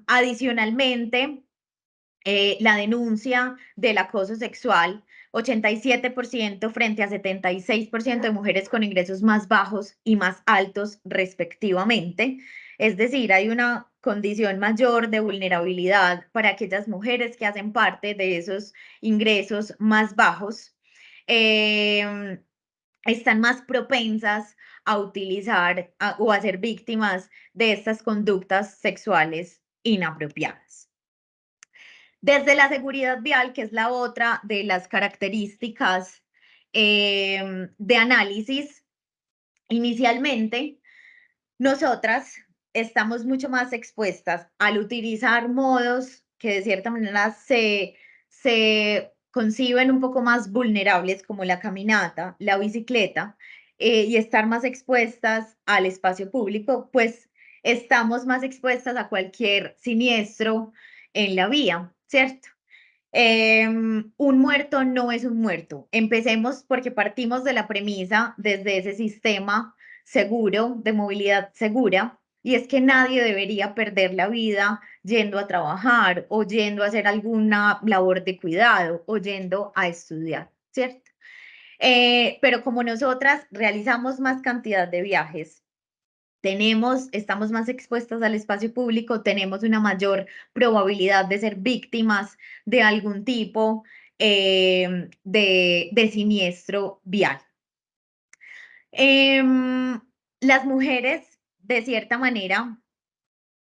Adicionalmente, la denuncia del acoso sexual, 87% frente a 76% de mujeres con ingresos más bajos y más altos respectivamente. Es decir, hay una condición mayor de vulnerabilidad para aquellas mujeres que hacen parte de esos ingresos más bajos. Eh, Están más propensas a utilizar o a ser víctimas de estas conductas sexuales inapropiadas. Desde la seguridad vial, que es la otra de las características de análisis, inicialmente, nosotras estamos mucho más expuestas al utilizar modos que de cierta manera se conciben un poco más vulnerables, como la caminata, la bicicleta, y estar más expuestas al espacio público, pues estamos más expuestas a cualquier siniestro en la vía, ¿cierto? Un muerto no es un muerto. Empecemos porque partimos de la premisa desde ese sistema seguro, de movilidad segura, y es que nadie debería perder la vida yendo a trabajar o yendo a hacer alguna labor de cuidado o yendo a estudiar, ¿cierto? Pero como nosotras realizamos más cantidad de viajes, estamos más expuestas al espacio público, tenemos una mayor probabilidad de ser víctimas de algún tipo de siniestro vial. Las mujeres, de cierta manera,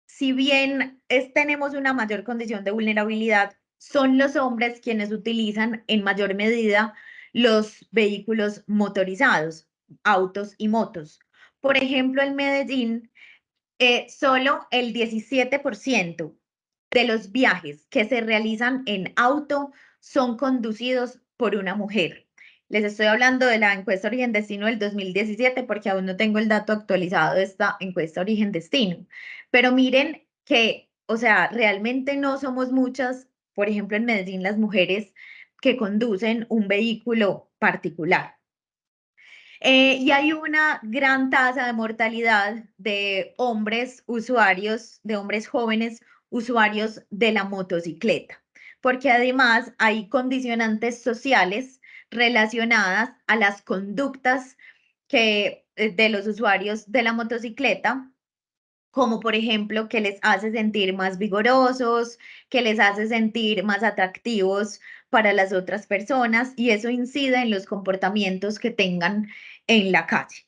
si bien tenemos una mayor condición de vulnerabilidad, son los hombres quienes utilizan en mayor medida los vehículos motorizados, autos y motos. Por ejemplo, en Medellín, solo el 17% de los viajes que se realizan en auto son conducidos por una mujer. Les estoy hablando de la encuesta Origen-Destino del 2017 porque aún no tengo el dato actualizado de esta encuesta Origen-Destino. Pero miren que, o sea, realmente no somos muchas, por ejemplo, en Medellín, las mujeres que conducen un vehículo particular. Y hay una gran tasa de mortalidad de hombres usuarios, de hombres jóvenes usuarios de la motocicleta, porque además hay condicionantes sociales relacionadas a las conductas de los usuarios de la motocicleta, como por ejemplo que les hace sentir más vigorosos, que les hace sentir más atractivos para las otras personas y eso incide en los comportamientos que tengan en la calle.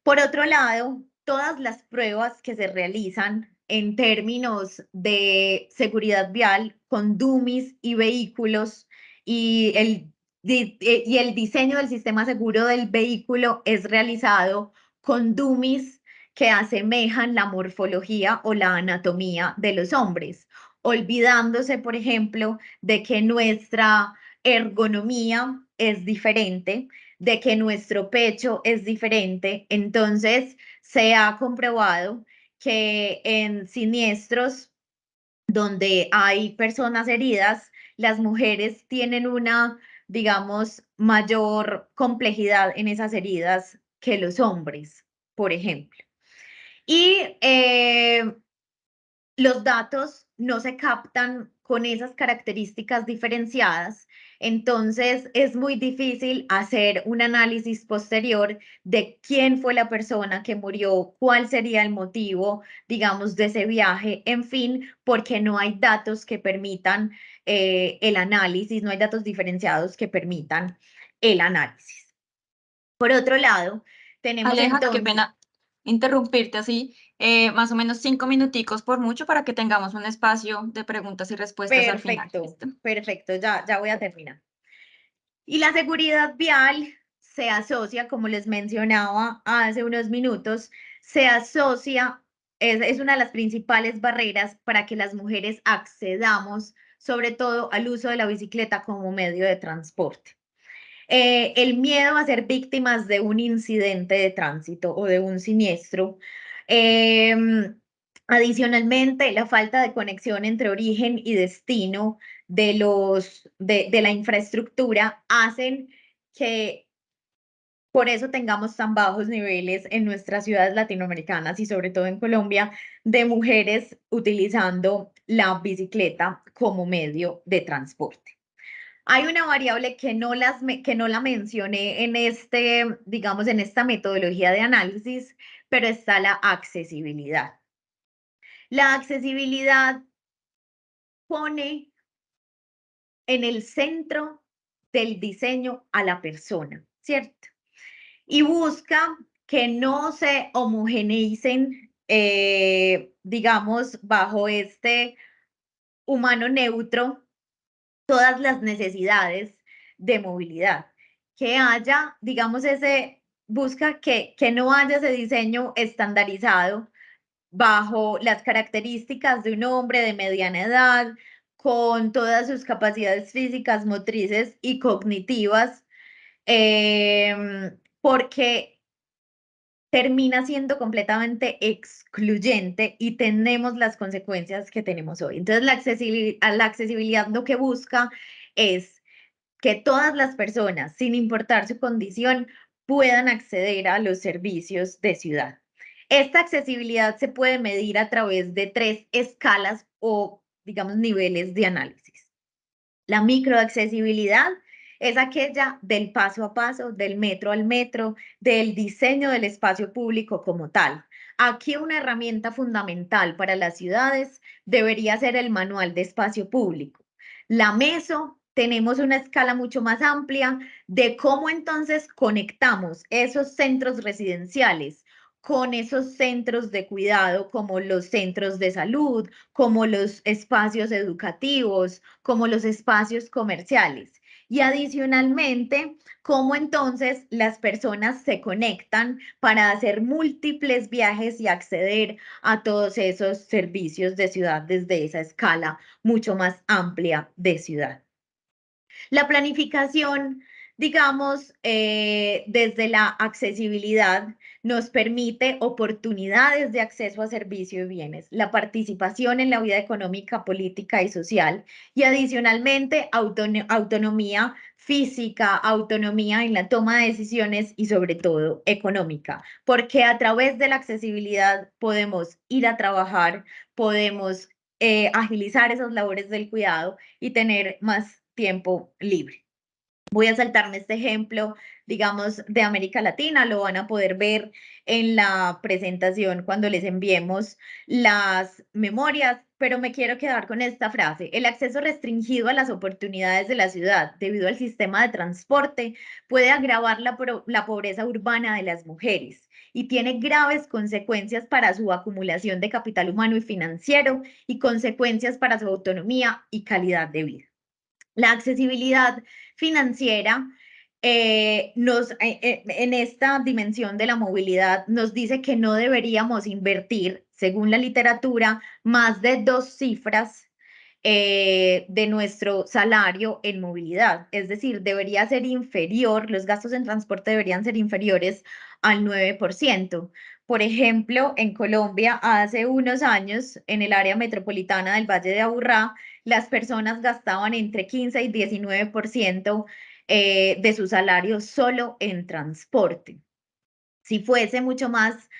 Por otro lado, todas las pruebas que se realizan en términos de seguridad vial con dummies y vehículos y y el diseño del sistema seguro del vehículo es realizado con dummies que asemejan la morfología o la anatomía de los hombres, olvidándose, por ejemplo, de que nuestra ergonomía es diferente, de que nuestro pecho es diferente. Entonces, se ha comprobado que en siniestros donde hay personas heridas, las mujeres tienen una, digamos, mayor complejidad en esas heridas que los hombres, por ejemplo. Y los datos no se captan con esas características diferenciadas, entonces es muy difícil hacer un análisis posterior de quién fue la persona que murió, cuál sería el motivo, digamos, de ese viaje, en fin, porque no hay datos que permitan el análisis, no hay datos diferenciados que permitan el análisis. Por otro lado, tenemos Aleja, qué entonces. pena interrumpirte así, más o menos 5 minuticos por mucho para que tengamos un espacio de preguntas y respuestas al final. Perfecto, ¿Listo? perfecto, ya voy a terminar. Y la seguridad vial se asocia, como les mencionaba hace unos minutos, se asocia, es una de las principales barreras para que las mujeres accedamos, sobre todo al uso de la bicicleta como medio de transporte. El miedo a ser víctimas de un incidente de tránsito o de un siniestro. Adicionalmente, la falta de conexión entre origen y destino de la infraestructura hacen que por eso tengamos tan bajos niveles en nuestras ciudades latinoamericanas y sobre todo en Colombia de mujeres utilizando la bicicleta como medio de transporte. Hay una variable que no la mencioné en digamos, en esta metodología de análisis, pero está la accesibilidad. La accesibilidad pone en el centro del diseño a la persona, ¿cierto? Y busca que no se homogeneicen, digamos, bajo humano neutro todas las necesidades de movilidad. Que haya, digamos, busca que no haya ese diseño estandarizado bajo las características de un hombre de mediana edad, con todas sus capacidades físicas, motrices y cognitivas, porque termina siendo completamente excluyente y tenemos las consecuencias que tenemos hoy. Entonces, la accesibilidad lo que busca es que todas las personas, sin importar su condición, puedan acceder a los servicios de ciudad. Esta accesibilidad se puede medir a través de 3 escalas o, digamos, niveles de análisis. La microaccesibilidad es aquella del paso a paso, del metro al metro, del diseño del espacio público como tal. Aquí una herramienta fundamental para las ciudades debería ser el manual de espacio público. La meso, tenemos una escala mucho más amplia de cómo entonces conectamos esos centros residenciales con esos centros de cuidado como los centros de salud, como los espacios educativos, como los espacios comerciales. Y adicionalmente, cómo entonces las personas se conectan para hacer múltiples viajes y acceder a todos esos servicios de ciudad desde esa escala mucho más amplia de ciudad. La planificación, digamos, desde la accesibilidad nos permite oportunidades de acceso a servicios y bienes, la participación en la vida económica, política y social, y adicionalmente autonomía física, autonomía en la toma de decisiones y sobre todo económica, porque a través de la accesibilidad podemos ir a trabajar, podemos agilizar esas labores del cuidado y tener más tiempo libre. Voy a saltarme este ejemplo, digamos, de América Latina, lo van a poder ver en la presentación cuando les enviemos las memorias, pero me quiero quedar con esta frase. El acceso restringido a las oportunidades de la ciudad debido al sistema de transporte puede agravar la pobreza urbana de las mujeres y tiene graves consecuencias para su acumulación de capital humano y financiero y consecuencias para su autonomía y calidad de vida. La accesibilidad financiera en esta dimensión de la movilidad nos dice que no deberíamos invertir, según la literatura, más de 2 cifras de nuestro salario en movilidad. Es decir, debería ser inferior, los gastos en transporte deberían ser inferiores al 9%. Por ejemplo, en Colombia, hace unos años, en el área metropolitana del Valle de Aburrá, las personas gastaban entre 15 y 19% de su salario solo en transporte. Si fuese mucho más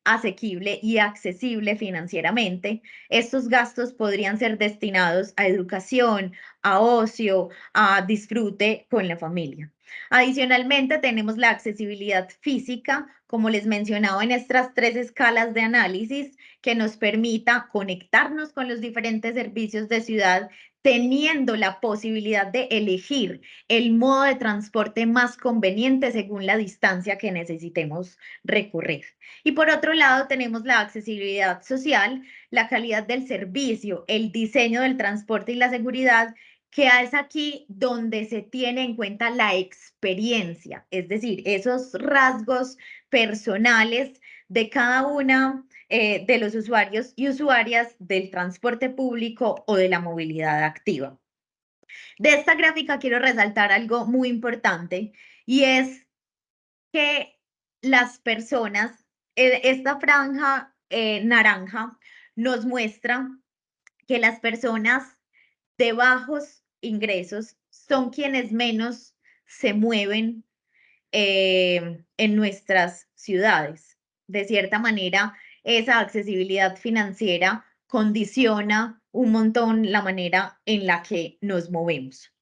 asequible y accesible financieramente, estos gastos podrían ser destinados a educación, a ocio, a disfrute con la familia. Adicionalmente, tenemos la accesibilidad física, como les mencionaba en estas 3 escalas de análisis, que nos permita conectarnos con los diferentes servicios de ciudad, teniendo la posibilidad de elegir el modo de transporte más conveniente según la distancia que necesitemos recorrer. Y por otro lado, tenemos la accesibilidad social, la calidad del servicio, el diseño del transporte y la seguridad, que es aquí donde se tiene en cuenta la experiencia, es decir, esos rasgos personales de cada una de los usuarios y usuarias del transporte público o de la movilidad activa. De esta gráfica quiero resaltar algo muy importante y es que las personas, esta franja naranja nos muestra que las personas de bajos ingresos son quienes menos se mueven en nuestras ciudades. De cierta manera, esa accesibilidad financiera condiciona un montón la manera en la que nos movemos.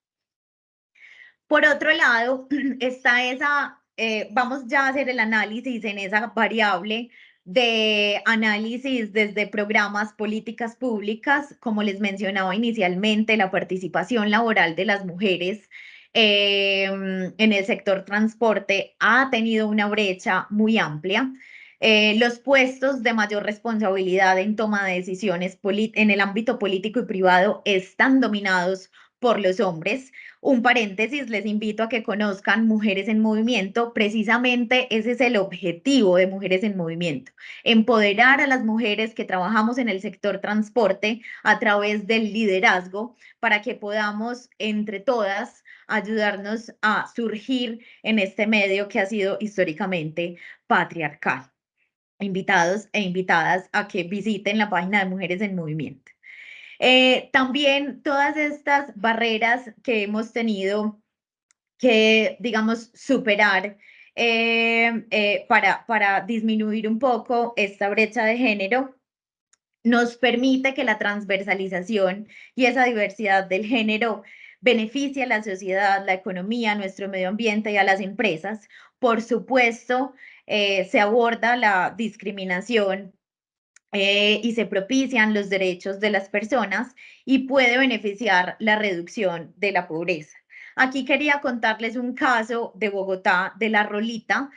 Por otro lado, está vamos ya a hacer el análisis en esa variable de análisis desde programas, políticas públicas, como les mencionaba inicialmente, la participación laboral de las mujeres en el sector transporte ha tenido una brecha muy amplia. Los puestos de mayor responsabilidad en toma de decisiones en el ámbito político y privado están dominados por los hombres. Un paréntesis, les invito a que conozcan Mujeres en Movimiento. Precisamente ese es el objetivo de Mujeres en Movimiento, empoderar a las mujeres que trabajamos en el sector transporte a través del liderazgo para que podamos entre todas ayudarnos a surgir en este medio que ha sido históricamente patriarcal. Invitados e invitadas a que visiten la página de Mujeres en Movimiento. También todas estas barreras que hemos tenido que, digamos, superar para disminuir un poco esta brecha de género, nos permite que la transversalización y esa diversidad del género beneficie a la sociedad, la economía, nuestro medio ambiente y a las empresas. Por supuesto, se aborda la discriminación y se propician los derechos de las personas y puede beneficiar la reducción de la pobreza. Aquí quería contarles un caso de Bogotá, de La Rolita,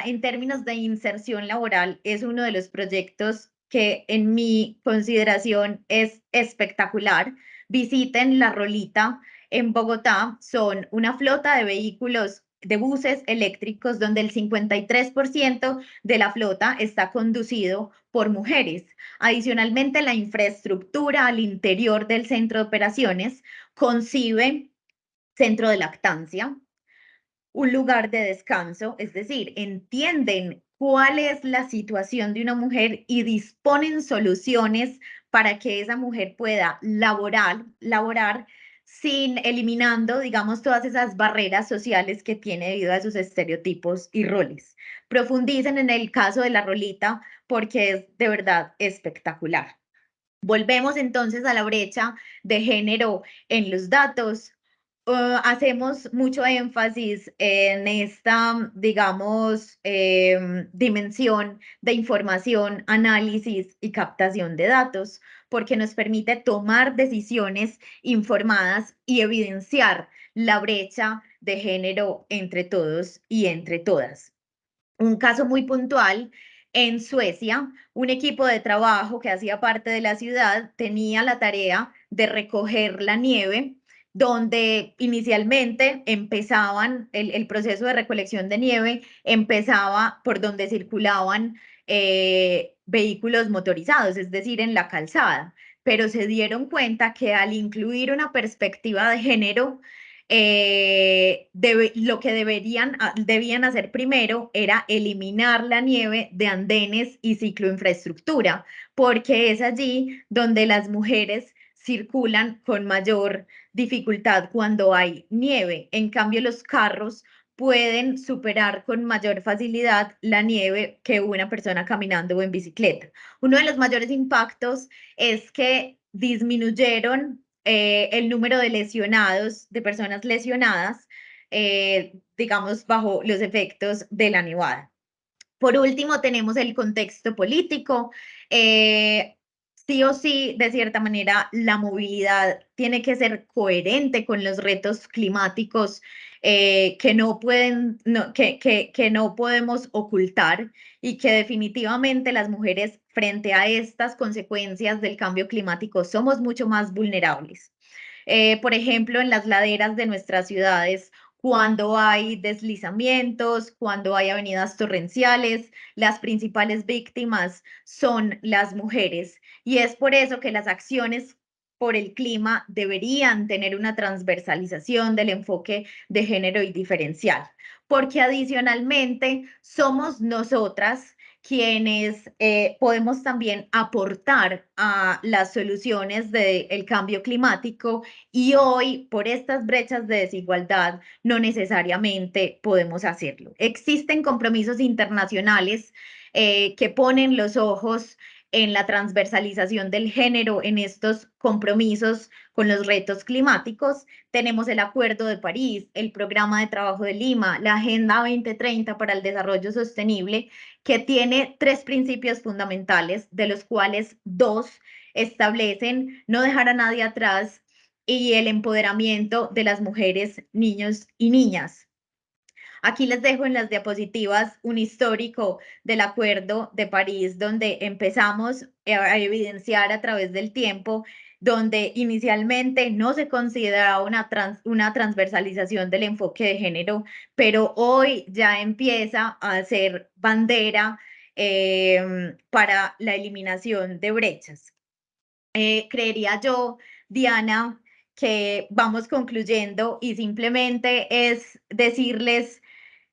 en términos de inserción laboral, es uno de los proyectos que en mi consideración es espectacular. Visiten La Rolita en Bogotá, son una flota de vehículos de buses eléctricos donde el 53% de la flota está conducido por mujeres. Adicionalmente, la infraestructura al interior del centro de operaciones concibe centro de lactancia, un lugar de descanso, es decir, entienden cuál es la situación de una mujer y disponen soluciones para que esa mujer pueda laborar sin eliminando, digamos, todas esas barreras sociales que tiene debido a sus estereotipos y roles. Profundicen en el caso de la Rolita porque es de verdad espectacular. Volvemos entonces a la brecha de género en los datos. Hacemos mucho énfasis en esta, digamos, dimensión de información, análisis y captación de datos, porque nos permite tomar decisiones informadas y evidenciar la brecha de género entre todos y entre todas. Un caso muy puntual, en Suecia, un equipo de trabajo que hacía parte de la ciudad tenía la tarea de recoger la nieve, donde inicialmente empezaban, el proceso de recolección de nieve empezaba por donde circulaban vehículos motorizados, es decir, en la calzada, pero se dieron cuenta que al incluir una perspectiva de género, lo que debían hacer primero era eliminar la nieve de andenes y cicloinfraestructura, porque es allí donde las mujeres circulan con mayor dificultad cuando hay nieve. En cambio, los carros pueden superar con mayor facilidad la nieve que una persona caminando o en bicicleta. Uno de los mayores impactos es que disminuyeron el número de lesionados, de personas lesionadas, digamos, bajo los efectos de la nevada. Por último, tenemos el contexto político. Sí o sí, de cierta manera, la movilidad tiene que ser coherente con los retos climáticos que no pueden, que no podemos ocultar y que definitivamente las mujeres frente a estas consecuencias del cambio climático somos mucho más vulnerables. Por ejemplo, en las laderas de nuestras ciudades, cuando hay deslizamientos, cuando hay avenidas torrenciales, las principales víctimas son las mujeres. Y es por eso que las acciones por el clima deberían tener una transversalización del enfoque de género y diferencial, porque adicionalmente somos nosotras quienes podemos también aportar a las soluciones del cambio climático y hoy por estas brechas de desigualdad no necesariamente podemos hacerlo. Existen compromisos internacionales que ponen los ojos en la transversalización del género en estos compromisos con los retos climáticos. Tenemos el Acuerdo de París, el Programa de Trabajo de Lima, la Agenda 2030 para el Desarrollo Sostenible, que tiene 3 principios fundamentales, de los cuales 2 establecen no dejar a nadie atrás y el empoderamiento de las mujeres, niños y niñas. Aquí les dejo en las diapositivas un histórico del Acuerdo de París, donde empezamos a evidenciar a través del tiempo, donde inicialmente no se consideraba una transversalización del enfoque de género, pero hoy ya empieza a ser bandera para la eliminación de brechas. Creería yo, Diana, que vamos concluyendo y simplemente es decirles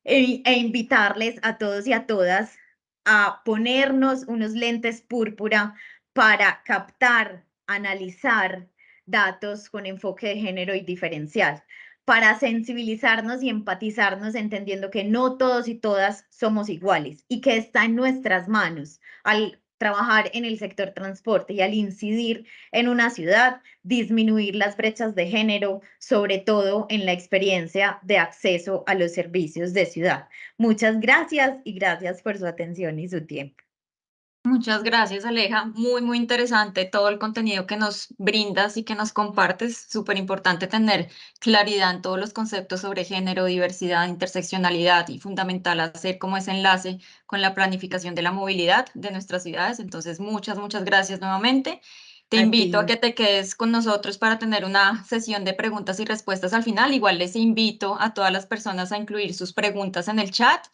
e invitarles a todos y a todas a ponernos unos lentes púrpura para captar, analizar datos con enfoque de género y diferencial, para sensibilizarnos y empatizarnos entendiendo que no todos y todas somos iguales y que está en nuestras manos al trabajar en el sector transporte y al incidir en una ciudad, disminuir las brechas de género, sobre todo en la experiencia de acceso a los servicios de ciudad. Muchas gracias y gracias por su atención y su tiempo. Muchas gracias, Aleja. Muy, muy interesante todo el contenido que nos brindas y que nos compartes. Súper importante tener claridad en todos los conceptos sobre género, diversidad, interseccionalidad y fundamental hacer como ese enlace con la planificación de la movilidad de nuestras ciudades. Entonces, muchas, muchas gracias nuevamente. Te A invito a ti. que te quedes con nosotros para tener una sesión de preguntas y respuestas al final. Igual les invito a todas las personas a incluir sus preguntas en el chat.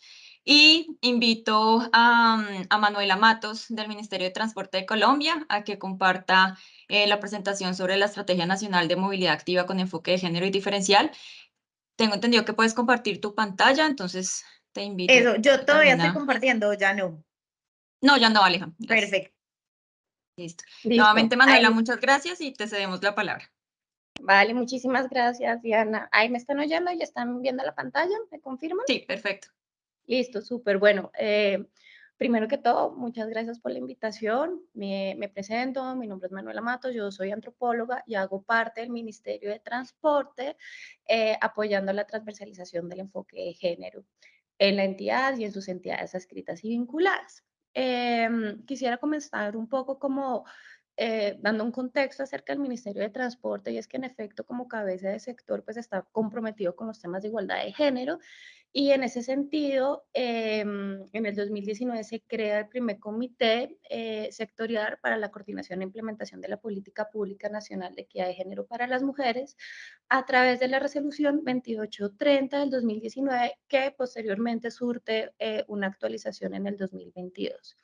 Y invito a Manuela Matos del Ministerio de Transporte de Colombia a que comparta la presentación sobre la Estrategia Nacional de Movilidad Activa con enfoque de género y diferencial. Tengo entendido que puedes compartir tu pantalla, entonces te invito Eso, yo todavía también estoy a... compartiendo, ya no. No, ya no, Aleja. Gracias. Perfecto. Listo. Listo. Nuevamente, Manuela, Ay, muchas gracias y te cedemos la palabra. vale, muchísimas gracias, Diana. Ahí me están oyendo, ya están viendo la pantalla, ¿me confirman? Sí, perfecto. Listo, súper. Bueno, primero que todo, muchas gracias por la invitación. Me presento, mi nombre es Manuela Matos, yo soy antropóloga y hago parte del Ministerio de Transporte, apoyando la transversalización del enfoque de género en la entidad y en sus entidades adscritas y vinculadas. Quisiera comenzar un poco como dando un contexto acerca del Ministerio de Transporte, y es que en efecto como cabeza de sector pues está comprometido con los temas de igualdad de género, y en ese sentido en el 2019 se crea el primer comité sectorial para la coordinación e implementación de la política pública nacional de equidad de género para las mujeres a través de la resolución 2830 del 2019, que posteriormente surte una actualización en el 2022.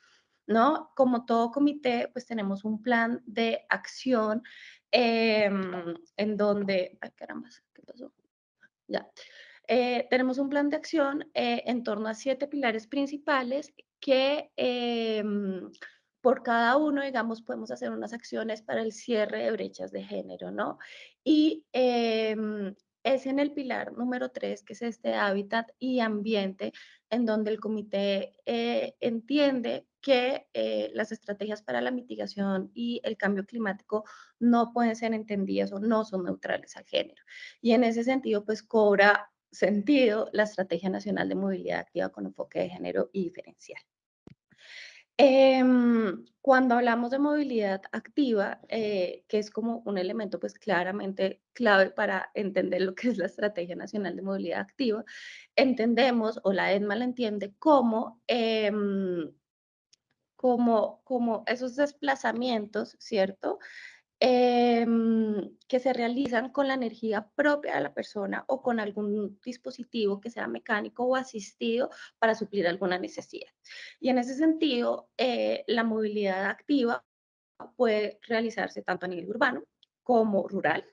¿No? Como todo comité, pues tenemos un plan de acción en donde, ay caramba, ¿qué pasó? Ya. Tenemos un plan de acción en torno a 7 pilares principales que por cada uno, digamos, podemos hacer unas acciones para el cierre de brechas de género, ¿no? Y es en el pilar número 3, que es este hábitat y ambiente, en donde el comité entiende que las estrategias para la mitigación y el cambio climático no pueden ser entendidas o no son neutrales al género. Y en ese sentido, pues cobra sentido la Estrategia Nacional de Movilidad Activa con enfoque de género y diferencial. Cuando hablamos de movilidad activa, que es como un elemento pues claramente clave para entender lo que es la Estrategia Nacional de Movilidad Activa, entendemos, o la EDMA la entiende como, como esos desplazamientos, ¿cierto? Que se realizan con la energía propia de la persona o con algún dispositivo que sea mecánico o asistido para suplir alguna necesidad. Y en ese sentido, la movilidad activa puede realizarse tanto a nivel urbano como rural.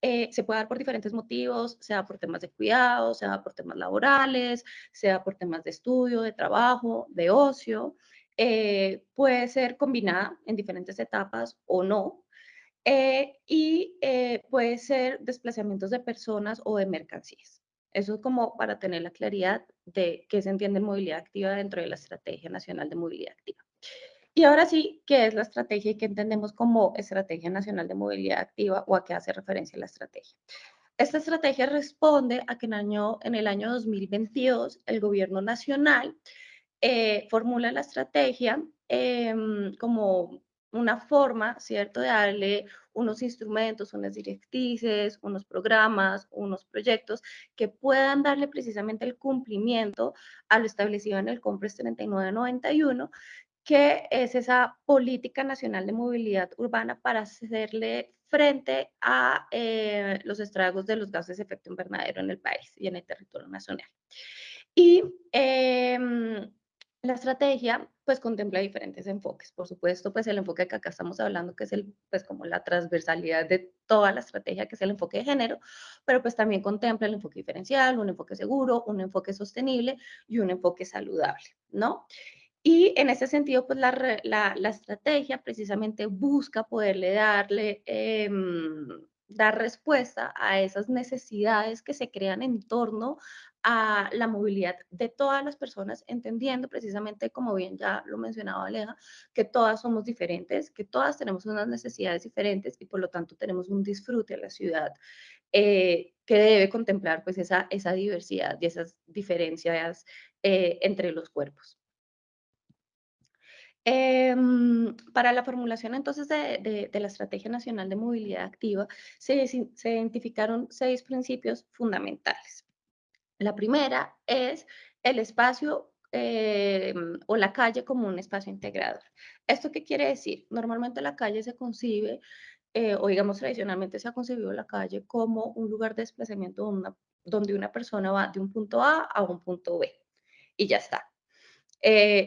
Se puede dar por diferentes motivos, sea por temas de cuidado, sea por temas laborales, sea por temas de estudio, de trabajo, de ocio. Puede ser combinada en diferentes etapas o no, puede ser desplazamientos de personas o de mercancías. Eso es como para tener la claridad de qué se entiende en movilidad activa dentro de la Estrategia Nacional de Movilidad Activa. Y ahora sí, ¿qué es la estrategia y qué entendemos como Estrategia Nacional de Movilidad Activa o a qué hace referencia la estrategia? Esta estrategia responde a que en el año 2022 el gobierno nacional formula la estrategia como una forma, ¿cierto?, de darle unos instrumentos, unas directrices, unos programas, unos proyectos que puedan darle precisamente el cumplimiento a lo establecido en el COMPRES 3991, que es esa política nacional de movilidad urbana para hacerle frente a los estragos de los gases de efecto invernadero en el país y en el territorio nacional. Y la estrategia, pues, contempla diferentes enfoques. Por supuesto, pues, el enfoque que acá estamos hablando, que es el, pues, como la transversalidad de toda la estrategia, que es el enfoque de género, pero, pues, también contempla el enfoque diferencial, un enfoque seguro, un enfoque sostenible y un enfoque saludable, ¿no? Y en ese sentido, pues la estrategia precisamente busca poderle dar respuesta a esas necesidades que se crean en torno a la movilidad de todas las personas, entendiendo precisamente, como bien ya lo mencionaba Aleja, que todas somos diferentes, que todas tenemos unas necesidades diferentes y por lo tanto tenemos un disfrute a la ciudad que debe contemplar pues esa diversidad y esas diferencias entre los cuerpos. Para la formulación entonces de la Estrategia Nacional de Movilidad Activa se identificaron 6 principios fundamentales. La primera es el espacio o la calle como un espacio integrador. ¿Esto qué quiere decir? Normalmente la calle se concibe, o digamos tradicionalmente se ha concebido la calle como un lugar de desplazamiento donde una persona va de un punto A un punto B y ya está.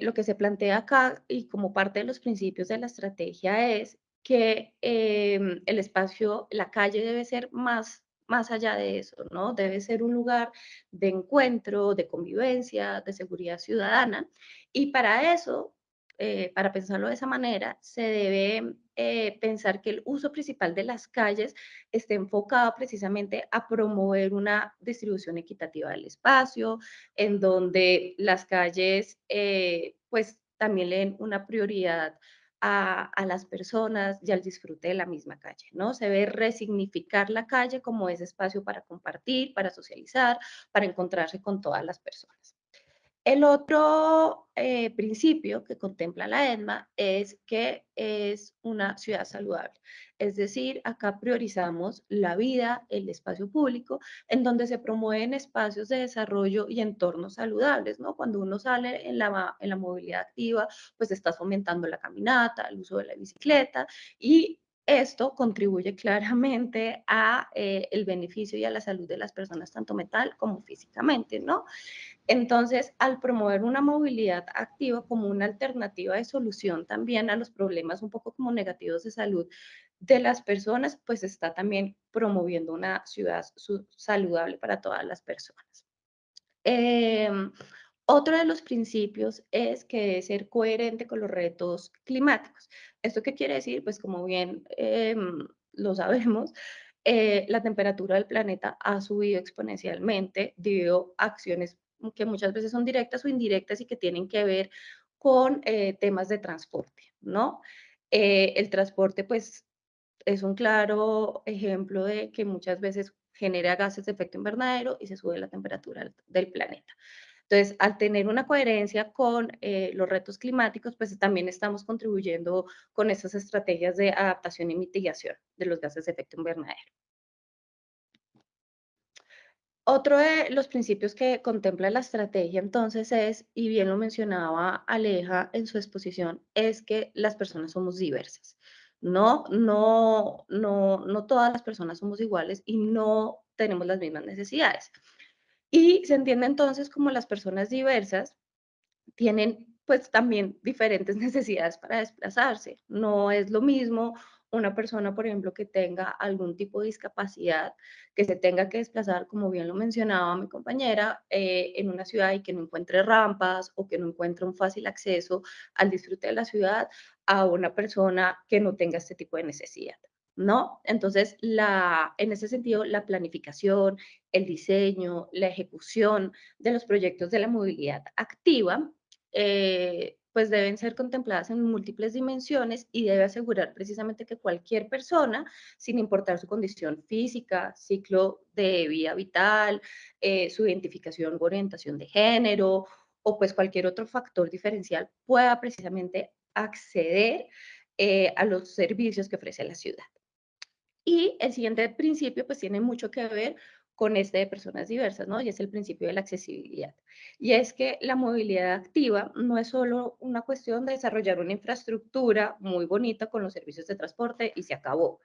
Lo que se plantea acá y como parte de los principios de la estrategia es que el espacio, la calle debe ser más allá de eso, ¿no? Debe ser un lugar de encuentro, de convivencia, de seguridad ciudadana. Y para eso, para pensarlo de esa manera, se debe pensar que el uso principal de las calles esté enfocado precisamente a promover una distribución equitativa del espacio, en donde las calles pues también le den una prioridad a las personas y al disfrute de la misma calle, ¿no? Se debe resignificar la calle como ese espacio para compartir, para socializar, para encontrarse con todas las personas. El otro principio que contempla la ESMA es que es una ciudad saludable. Es decir, acá priorizamos la vida, el espacio público, en donde se promueven espacios de desarrollo y entornos saludables, ¿no? Cuando uno sale en la movilidad activa, pues está fomentando la caminata, el uso de la bicicleta y esto contribuye claramente a el beneficio y a la salud de las personas, tanto mental como físicamente, ¿no? Entonces, al promover una movilidad activa como una alternativa de solución también a los problemas un poco como negativos de salud de las personas, pues está también promoviendo una ciudad saludable para todas las personas. Otro de los principios es que debe ser coherente con los retos climáticos. ¿Esto qué quiere decir? Pues como bien lo sabemos, la temperatura del planeta ha subido exponencialmente debido a acciones que muchas veces son directas o indirectas y que tienen que ver con temas de transporte, ¿no? El transporte, pues, es un claro ejemplo de que muchas veces genera gases de efecto invernadero y se sube la temperatura del planeta. Entonces, al tener una coherencia con los retos climáticos, pues también estamos contribuyendo con esas estrategias de adaptación y mitigación de los gases de efecto invernadero. Otro de los principios que contempla la estrategia entonces es, y bien lo mencionaba Aleja en su exposición, es que las personas somos diversas. No todas las personas somos iguales y no tenemos las mismas necesidades. Y se entiende entonces como las personas diversas tienen pues también diferentes necesidades para desplazarse. No es lo mismo una persona, por ejemplo, que tenga algún tipo de discapacidad, que se tenga que desplazar, como bien lo mencionaba mi compañera, en una ciudad y que no encuentre rampas o que no encuentre un fácil acceso al disfrute de la ciudad, a una persona que no tenga este tipo de necesidad. ¿No? Entonces, en ese sentido, la planificación, el diseño, la ejecución de los proyectos de la movilidad activa pues deben ser contempladas en múltiples dimensiones y debe asegurar precisamente que cualquier persona, sin importar su condición física, ciclo de vida vital, su identificación o orientación de género o pues cualquier otro factor diferencial, pueda precisamente acceder a los servicios que ofrece la ciudad. Y el siguiente principio, pues tiene mucho que ver con este de personas diversas, ¿no? Y es el principio de la accesibilidad. Y es que la movilidad activa no es solo una cuestión de desarrollar una infraestructura muy bonita con los servicios de transporte y se acabó.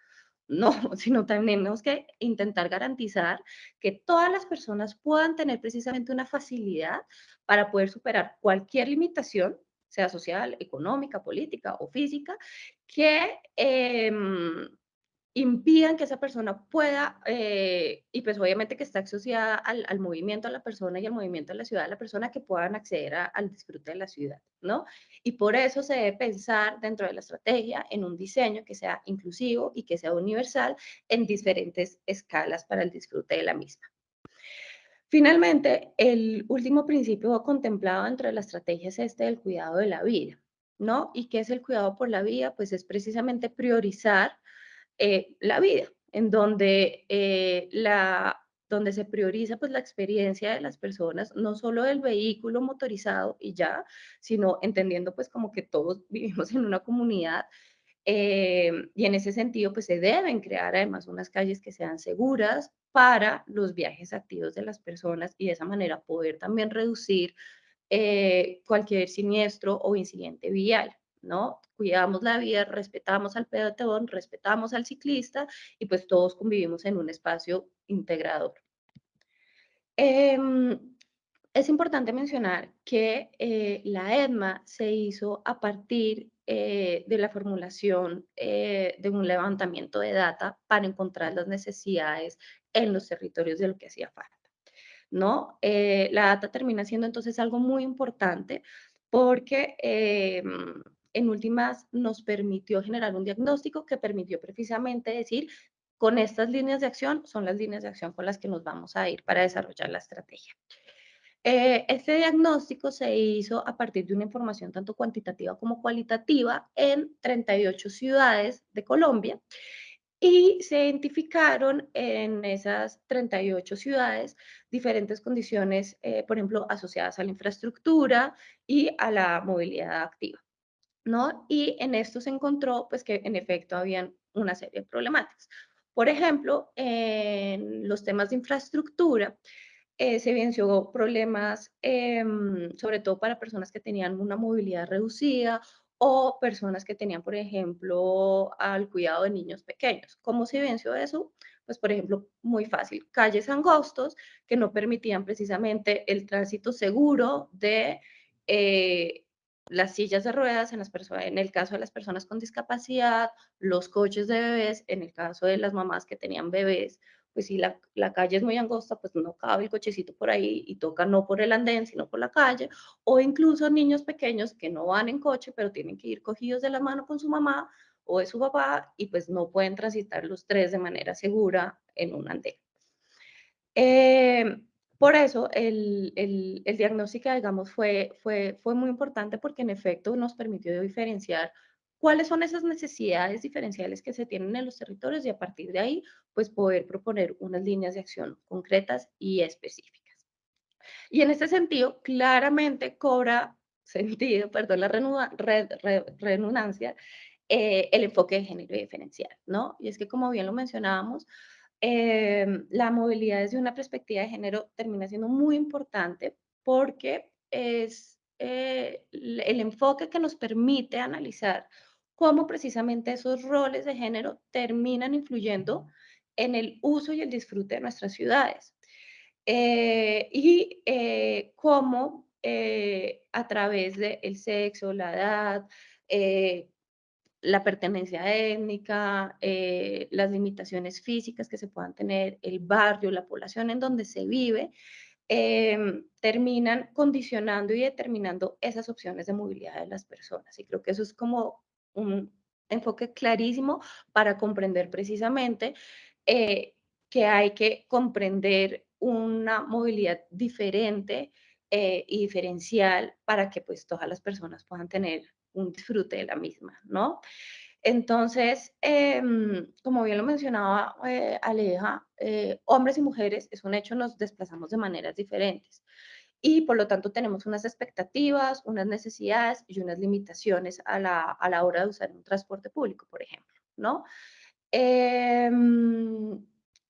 No, sino también tenemos que intentar garantizar que todas las personas puedan tener precisamente una facilidad para poder superar cualquier limitación, sea social, económica, política o física, que impidan que esa persona pueda, y pues obviamente que está asociada al movimiento de la persona y al movimiento de la ciudad de la persona, que puedan acceder al disfrute de la ciudad, ¿no? Y por eso se debe pensar dentro de la estrategia en un diseño que sea inclusivo y que sea universal en diferentes escalas para el disfrute de la misma. Finalmente, el último principio contemplado dentro de la estrategia es este del cuidado de la vida, ¿no? ¿Y qué es el cuidado por la vida? Pues es precisamente priorizar la vida, en donde, donde se prioriza pues, la experiencia de las personas, no solo del vehículo motorizado y ya, sino entendiendo pues como que todos vivimos en una comunidad, y en ese sentido, pues se deben crear además unas calles que sean seguras para los viajes activos de las personas y de esa manera poder también reducir cualquier siniestro o incidente vial, ¿no? Cuidamos la vida, respetamos al peatón, respetamos al ciclista y pues todos convivimos en un espacio integrador. Em, es importante mencionar que la EDMA se hizo a partir de la formulación de un levantamiento de data para encontrar las necesidades en los territorios de lo que hacía falta, ¿no? La data termina siendo entonces algo muy importante porque en últimas nos permitió generar un diagnóstico que permitió precisamente decir, con estas líneas de acción son las líneas de acción con las que nos vamos a ir para desarrollar la estrategia. Este diagnóstico se hizo a partir de una información tanto cuantitativa como cualitativa en 38 ciudades de Colombia y se identificaron en esas 38 ciudades diferentes condiciones, por ejemplo, asociadas a la infraestructura y a la movilidad activa, ¿no? Y en esto se encontró, pues, que en efecto habían una serie de problemáticas. Por ejemplo, en los temas de infraestructura, se evidenció problemas, sobre todo para personas que tenían una movilidad reducida o personas que tenían, por ejemplo, al cuidado de niños pequeños. ¿Cómo se evidenció eso? Pues, por ejemplo, muy fácil, calles angostos que no permitían precisamente el tránsito seguro de las sillas de ruedas en, en el caso de las personas con discapacidad, los coches de bebés, en el caso de las mamás que tenían bebés, pues si la calle es muy angosta, pues no cabe el cochecito por ahí y toca no por el andén, sino por la calle, o incluso niños pequeños que no van en coche, pero tienen que ir cogidos de la mano con su mamá o de su papá y pues no pueden transitar los tres de manera segura en un andén. Por eso el diagnóstico, digamos, fue muy importante porque en efecto nos permitió diferenciar cuáles son esas necesidades diferenciales que se tienen en los territorios y a partir de ahí, pues poder proponer unas líneas de acción concretas y específicas. Y en este sentido, claramente cobra sentido, perdón la redundancia, el enfoque de género diferencial, ¿no? Y es que como bien lo mencionábamos, la movilidad desde una perspectiva de género termina siendo muy importante porque es el enfoque que nos permite analizar cómo precisamente esos roles de género terminan influyendo en el uso y el disfrute de nuestras ciudades. Y cómo a través del sexo, la edad, eh, la pertenencia étnica, las limitaciones físicas que se puedan tener, el barrio, la población en donde se vive, terminan condicionando y determinando esas opciones de movilidad de las personas. Y creo que eso es como un enfoque clarísimo para comprender precisamente eh, que hay que comprender una movilidad diferente y diferencial para que pues todas las personas puedan tener un disfrute de la misma, ¿no? Entonces, como bien lo mencionaba Aleja, hombres y mujeres, es un hecho, nos desplazamos de maneras diferentes. y por lo tanto tenemos unas expectativas, unas necesidades y unas limitaciones a la hora de usar un transporte público, por ejemplo, ¿no?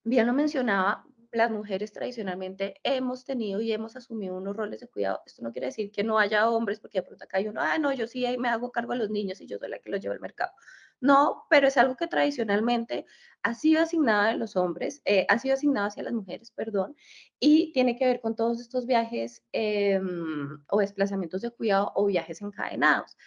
Bien lo mencionaba, las mujeres tradicionalmente hemos tenido y hemos asumido unos roles de cuidado. Esto no quiere decir que no haya hombres, porque de pronto acá hay uno, ah, no, yo sí me hago cargo de los niños y yo soy la que los llevo al mercado. No, pero es algo que tradicionalmente ha sido asignado a los hombres, ha sido asignado hacia las mujeres, perdón, y tiene que ver con todos estos viajes o desplazamientos de cuidado o viajes encadenados.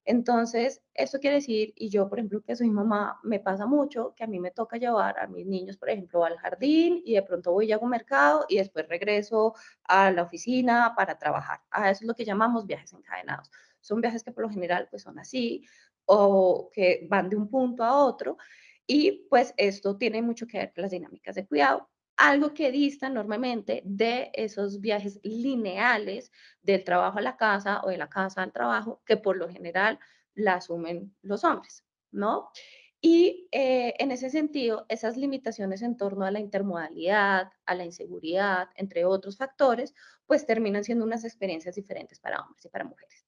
Entonces, esto quiere decir, y yo, por ejemplo, que soy mamá, me pasa mucho que a mí me toca llevar a mis niños, por ejemplo, al jardín y de pronto voy y hago mercado y después regreso a la oficina para trabajar. A eso es lo que llamamos viajes encadenados. Son viajes que por lo general pues son así o que van de un punto a otro y pues esto tiene mucho que ver con las dinámicas de cuidado. Algo que dista normalmente de esos viajes lineales del trabajo a la casa o de la casa al trabajo, que por lo general la asumen los hombres, ¿no? Y en ese sentido, esas limitaciones en torno a la intermodalidad, a la inseguridad, entre otros factores, pues terminan siendo unas experiencias diferentes para hombres y para mujeres.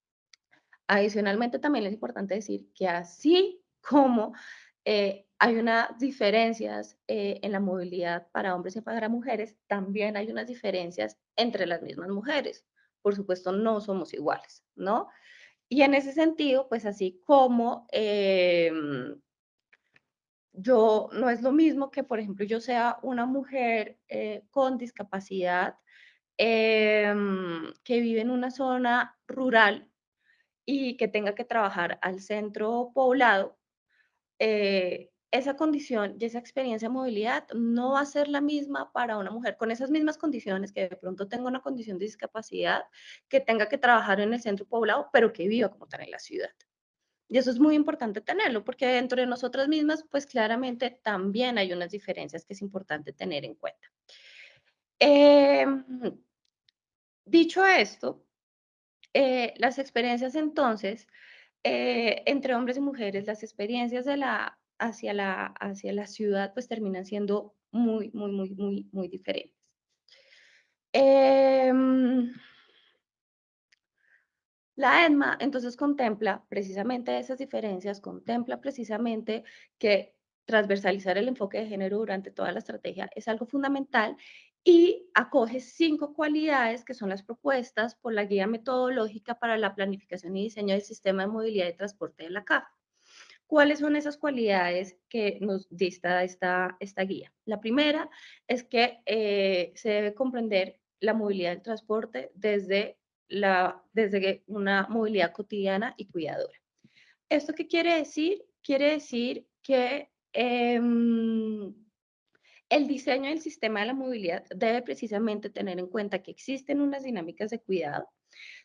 Adicionalmente, también es importante decir que así como hay unas diferencias en la movilidad para hombres y para mujeres, también hay unas diferencias entre las mismas mujeres. Por supuesto, no somos iguales, ¿no? Y en ese sentido, pues así como yo, no es lo mismo que, por ejemplo, yo sea una mujer con discapacidad que vive en una zona rural y que tenga que trabajar al centro poblado, esa condición y esa experiencia de movilidad no va a ser la misma para una mujer con esas mismas condiciones, que de pronto tenga una condición de discapacidad, que tenga que trabajar en el centro poblado, pero que viva como tal en la ciudad. Y eso es muy importante tenerlo, porque dentro de nosotras mismas, pues claramente también hay unas diferencias que es importante tener en cuenta. Em, Dicho esto, las experiencias entonces, entre hombres y mujeres, las experiencias de hacia la ciudad, pues terminan siendo muy, muy, muy, muy, muy diferentes. Em, la EDMA entonces contempla precisamente esas diferencias, contempla precisamente que transversalizar el enfoque de género durante toda la estrategia es algo fundamental y acoge 5 cualidades que son las propuestas por la guía metodológica para la planificación y diseño del sistema de movilidad y transporte de la CAF. ¿Cuáles son esas cualidades que nos dista esta guía? La primera es que se debe comprender la movilidad del transporte desde una movilidad cotidiana y cuidadora. ¿Esto qué quiere decir? Quiere decir que el diseño del sistema de la movilidad debe precisamente tener en cuenta que existen unas dinámicas de cuidado,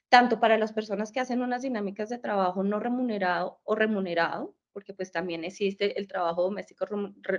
tanto para las personas que hacen unas dinámicas de trabajo no remunerado o remunerado, porque pues también existe el trabajo doméstico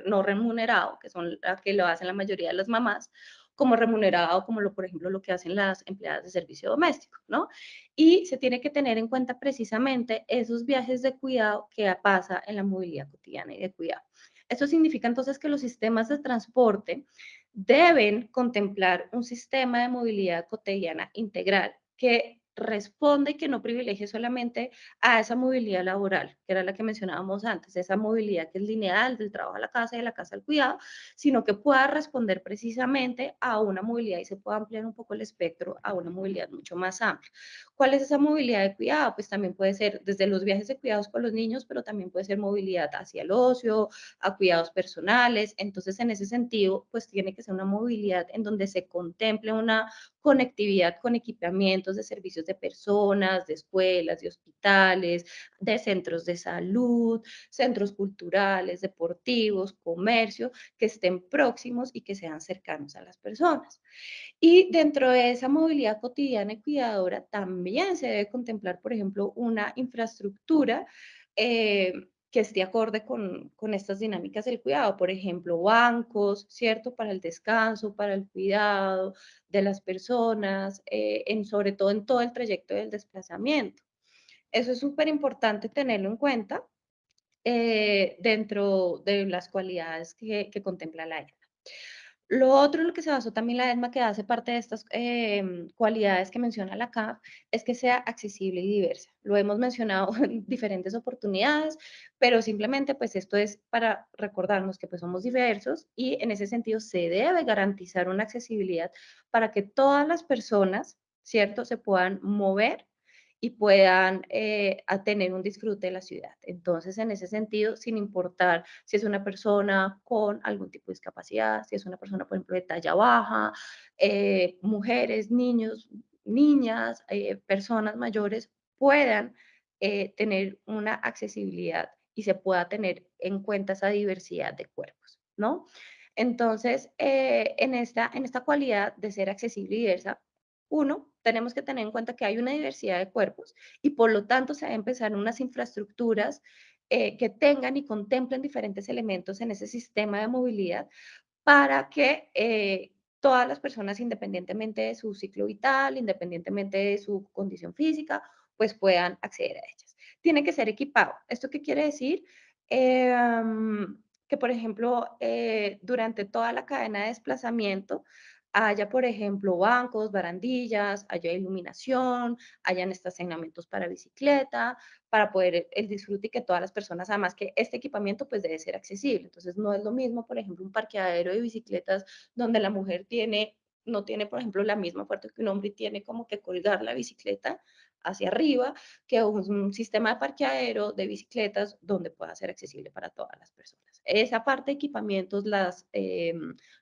no remunerado, que son la que lo hacen la mayoría de las mamás, como remunerado, como por ejemplo lo que hacen las empleadas de servicio doméstico, ¿no? Y se tiene que tener en cuenta precisamente esos viajes de cuidado que pasa en la movilidad cotidiana y de cuidado. Esto significa entonces que los sistemas de transporte deben contemplar un sistema de movilidad cotidiana integral que responde y que no privilegie solamente a esa movilidad laboral, que era la que mencionábamos antes, esa movilidad que es lineal del trabajo a la casa y de la casa al cuidado, sino que pueda responder precisamente a una movilidad y se pueda ampliar un poco el espectro a una movilidad mucho más amplia. ¿Cuál es esa movilidad de cuidado? Pues también puede ser desde los viajes de cuidados con los niños, pero también puede ser movilidad hacia el ocio, a cuidados personales. Entonces, en ese sentido, pues tiene que ser una movilidad en donde se contemple una conectividad con equipamientos de servicios de personas, de escuelas, de hospitales, de centros de salud, centros culturales, deportivos, comercio, que estén próximos y que sean cercanos a las personas. Y dentro de esa movilidad cotidiana y cuidadora también se debe contemplar, por ejemplo, una infraestructura que esté acorde con estas dinámicas del cuidado, por ejemplo, bancos, ¿cierto? Para el descanso, para el cuidado de las personas, sobre todo en todo el trayecto del desplazamiento. Eso es súper importante tenerlo en cuenta dentro de las cualidades que contempla la ERA. Lo otro en lo que se basó también la ESMA, que hace parte de estas cualidades que menciona la CAF, es que sea accesible y diversa. Lo hemos mencionado en diferentes oportunidades, pero simplemente pues esto es para recordarnos que pues somos diversos y en ese sentido se debe garantizar una accesibilidad para que todas las personas, ¿cierto?, se puedan mover y puedan a tener un disfrute de la ciudad. Entonces, en ese sentido, sin importar si es una persona con algún tipo de discapacidad, si es una persona, por ejemplo, de talla baja, mujeres, niños, niñas, personas mayores, puedan tener una accesibilidad y se pueda tener en cuenta esa diversidad de cuerpos, ¿no? Entonces, en esta cualidad de ser accesible y diversa, uno, tenemos que tener en cuenta que hay una diversidad de cuerpos y por lo tanto se deben empezar unas infraestructuras que tengan y contemplen diferentes elementos en ese sistema de movilidad para que todas las personas, independientemente de su ciclo vital, independientemente de su condición física, pues puedan acceder a ellas. Tiene que ser equipado. ¿Esto qué quiere decir? Que, por ejemplo, durante toda la cadena de desplazamiento haya, por ejemplo, bancos, barandillas, haya iluminación, hayan estacionamientos para bicicleta, para poder el disfrute y que todas las personas, además que este equipamiento pues debe ser accesible. Entonces no es lo mismo, por ejemplo, un parqueadero de bicicletas donde la mujer no tiene, por ejemplo, la misma fuerza que un hombre y tiene como que colgar la bicicleta hacia arriba, que un sistema de parqueadero de bicicletas donde pueda ser accesible para todas las personas. Esa parte de equipamientos,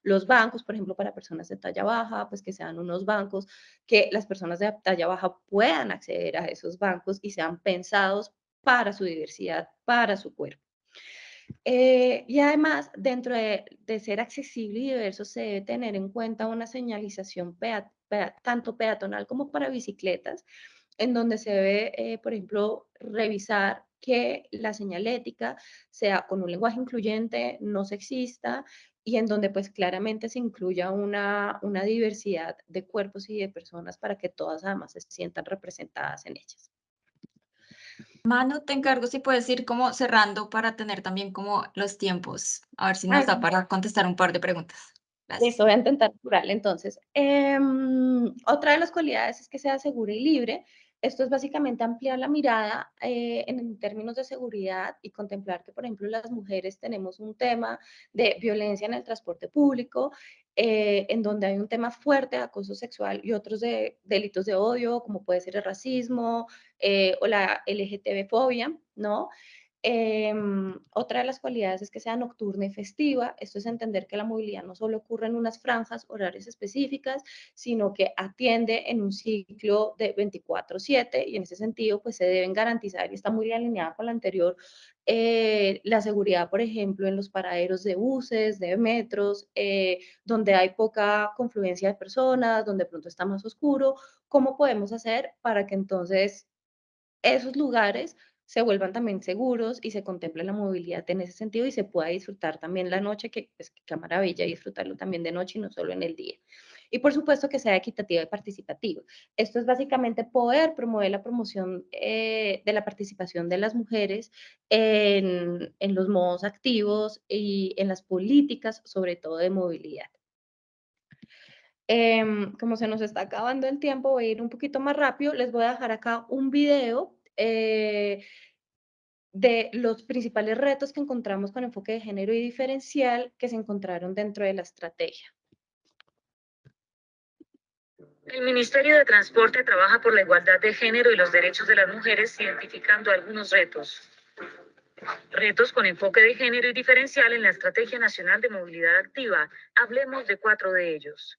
los bancos, por ejemplo, para personas de talla baja, pues que sean unos bancos que las personas de talla baja puedan acceder a esos bancos y sean pensados para su diversidad, para su cuerpo. Y además, dentro de ser accesible y diverso, se debe tener en cuenta una señalización tanto peatonal como para bicicletas, en donde se debe, por ejemplo, revisar que la señalética sea con un lenguaje incluyente, no sexista, y en donde pues claramente se incluya una diversidad de cuerpos y de personas para que todas además se sientan representadas en ellas. Manu, te encargo si puedes ir como cerrando para tener también como los tiempos, a ver si nos Ah, da para contestar un par de preguntas. listo, Gracias. voy a intentar plural. Entonces, otra de las cualidades es que sea segura y libre. Esto es básicamente ampliar la mirada en términos de seguridad y contemplar que, por ejemplo, las mujeres tenemos un tema de violencia en el transporte público, en donde hay un tema fuerte de acoso sexual y otros de delitos de odio, como puede ser el racismo o la LGTB-fobia, ¿no? Otra de las cualidades es que sea nocturna y festiva. Esto es entender que la movilidad no solo ocurre en unas franjas horarias específicas, sino que atiende en un ciclo de 24/7 y en ese sentido pues se deben garantizar, y está muy alineada con la anterior, la seguridad, por ejemplo, en los paraderos de buses, de metros, donde hay poca confluencia de personas, donde pronto está más oscuro. ¿Cómo podemos hacer para que entonces esos lugares se vuelvan también seguros y se contemple la movilidad en ese sentido y se pueda disfrutar también la noche, que pues qué maravilla disfrutarlo también de noche y no solo en el día? Y por supuesto que sea equitativa y participativa. Esto es básicamente poder promover la promoción de la participación de las mujeres en los modos activos y en las políticas, sobre todo de movilidad. Como se nos está acabando el tiempo, voy a ir un poquito más rápido. Les voy a dejar acá un video de los principales retos que encontramos con enfoque de género y diferencial que se encontraron dentro de la estrategia. El Ministerio de Transporte trabaja por la igualdad de género y los derechos de las mujeres, identificando algunos retos. Retos con enfoque de género y diferencial en la Estrategia Nacional de Movilidad Activa. Hablemos de 4 de ellos.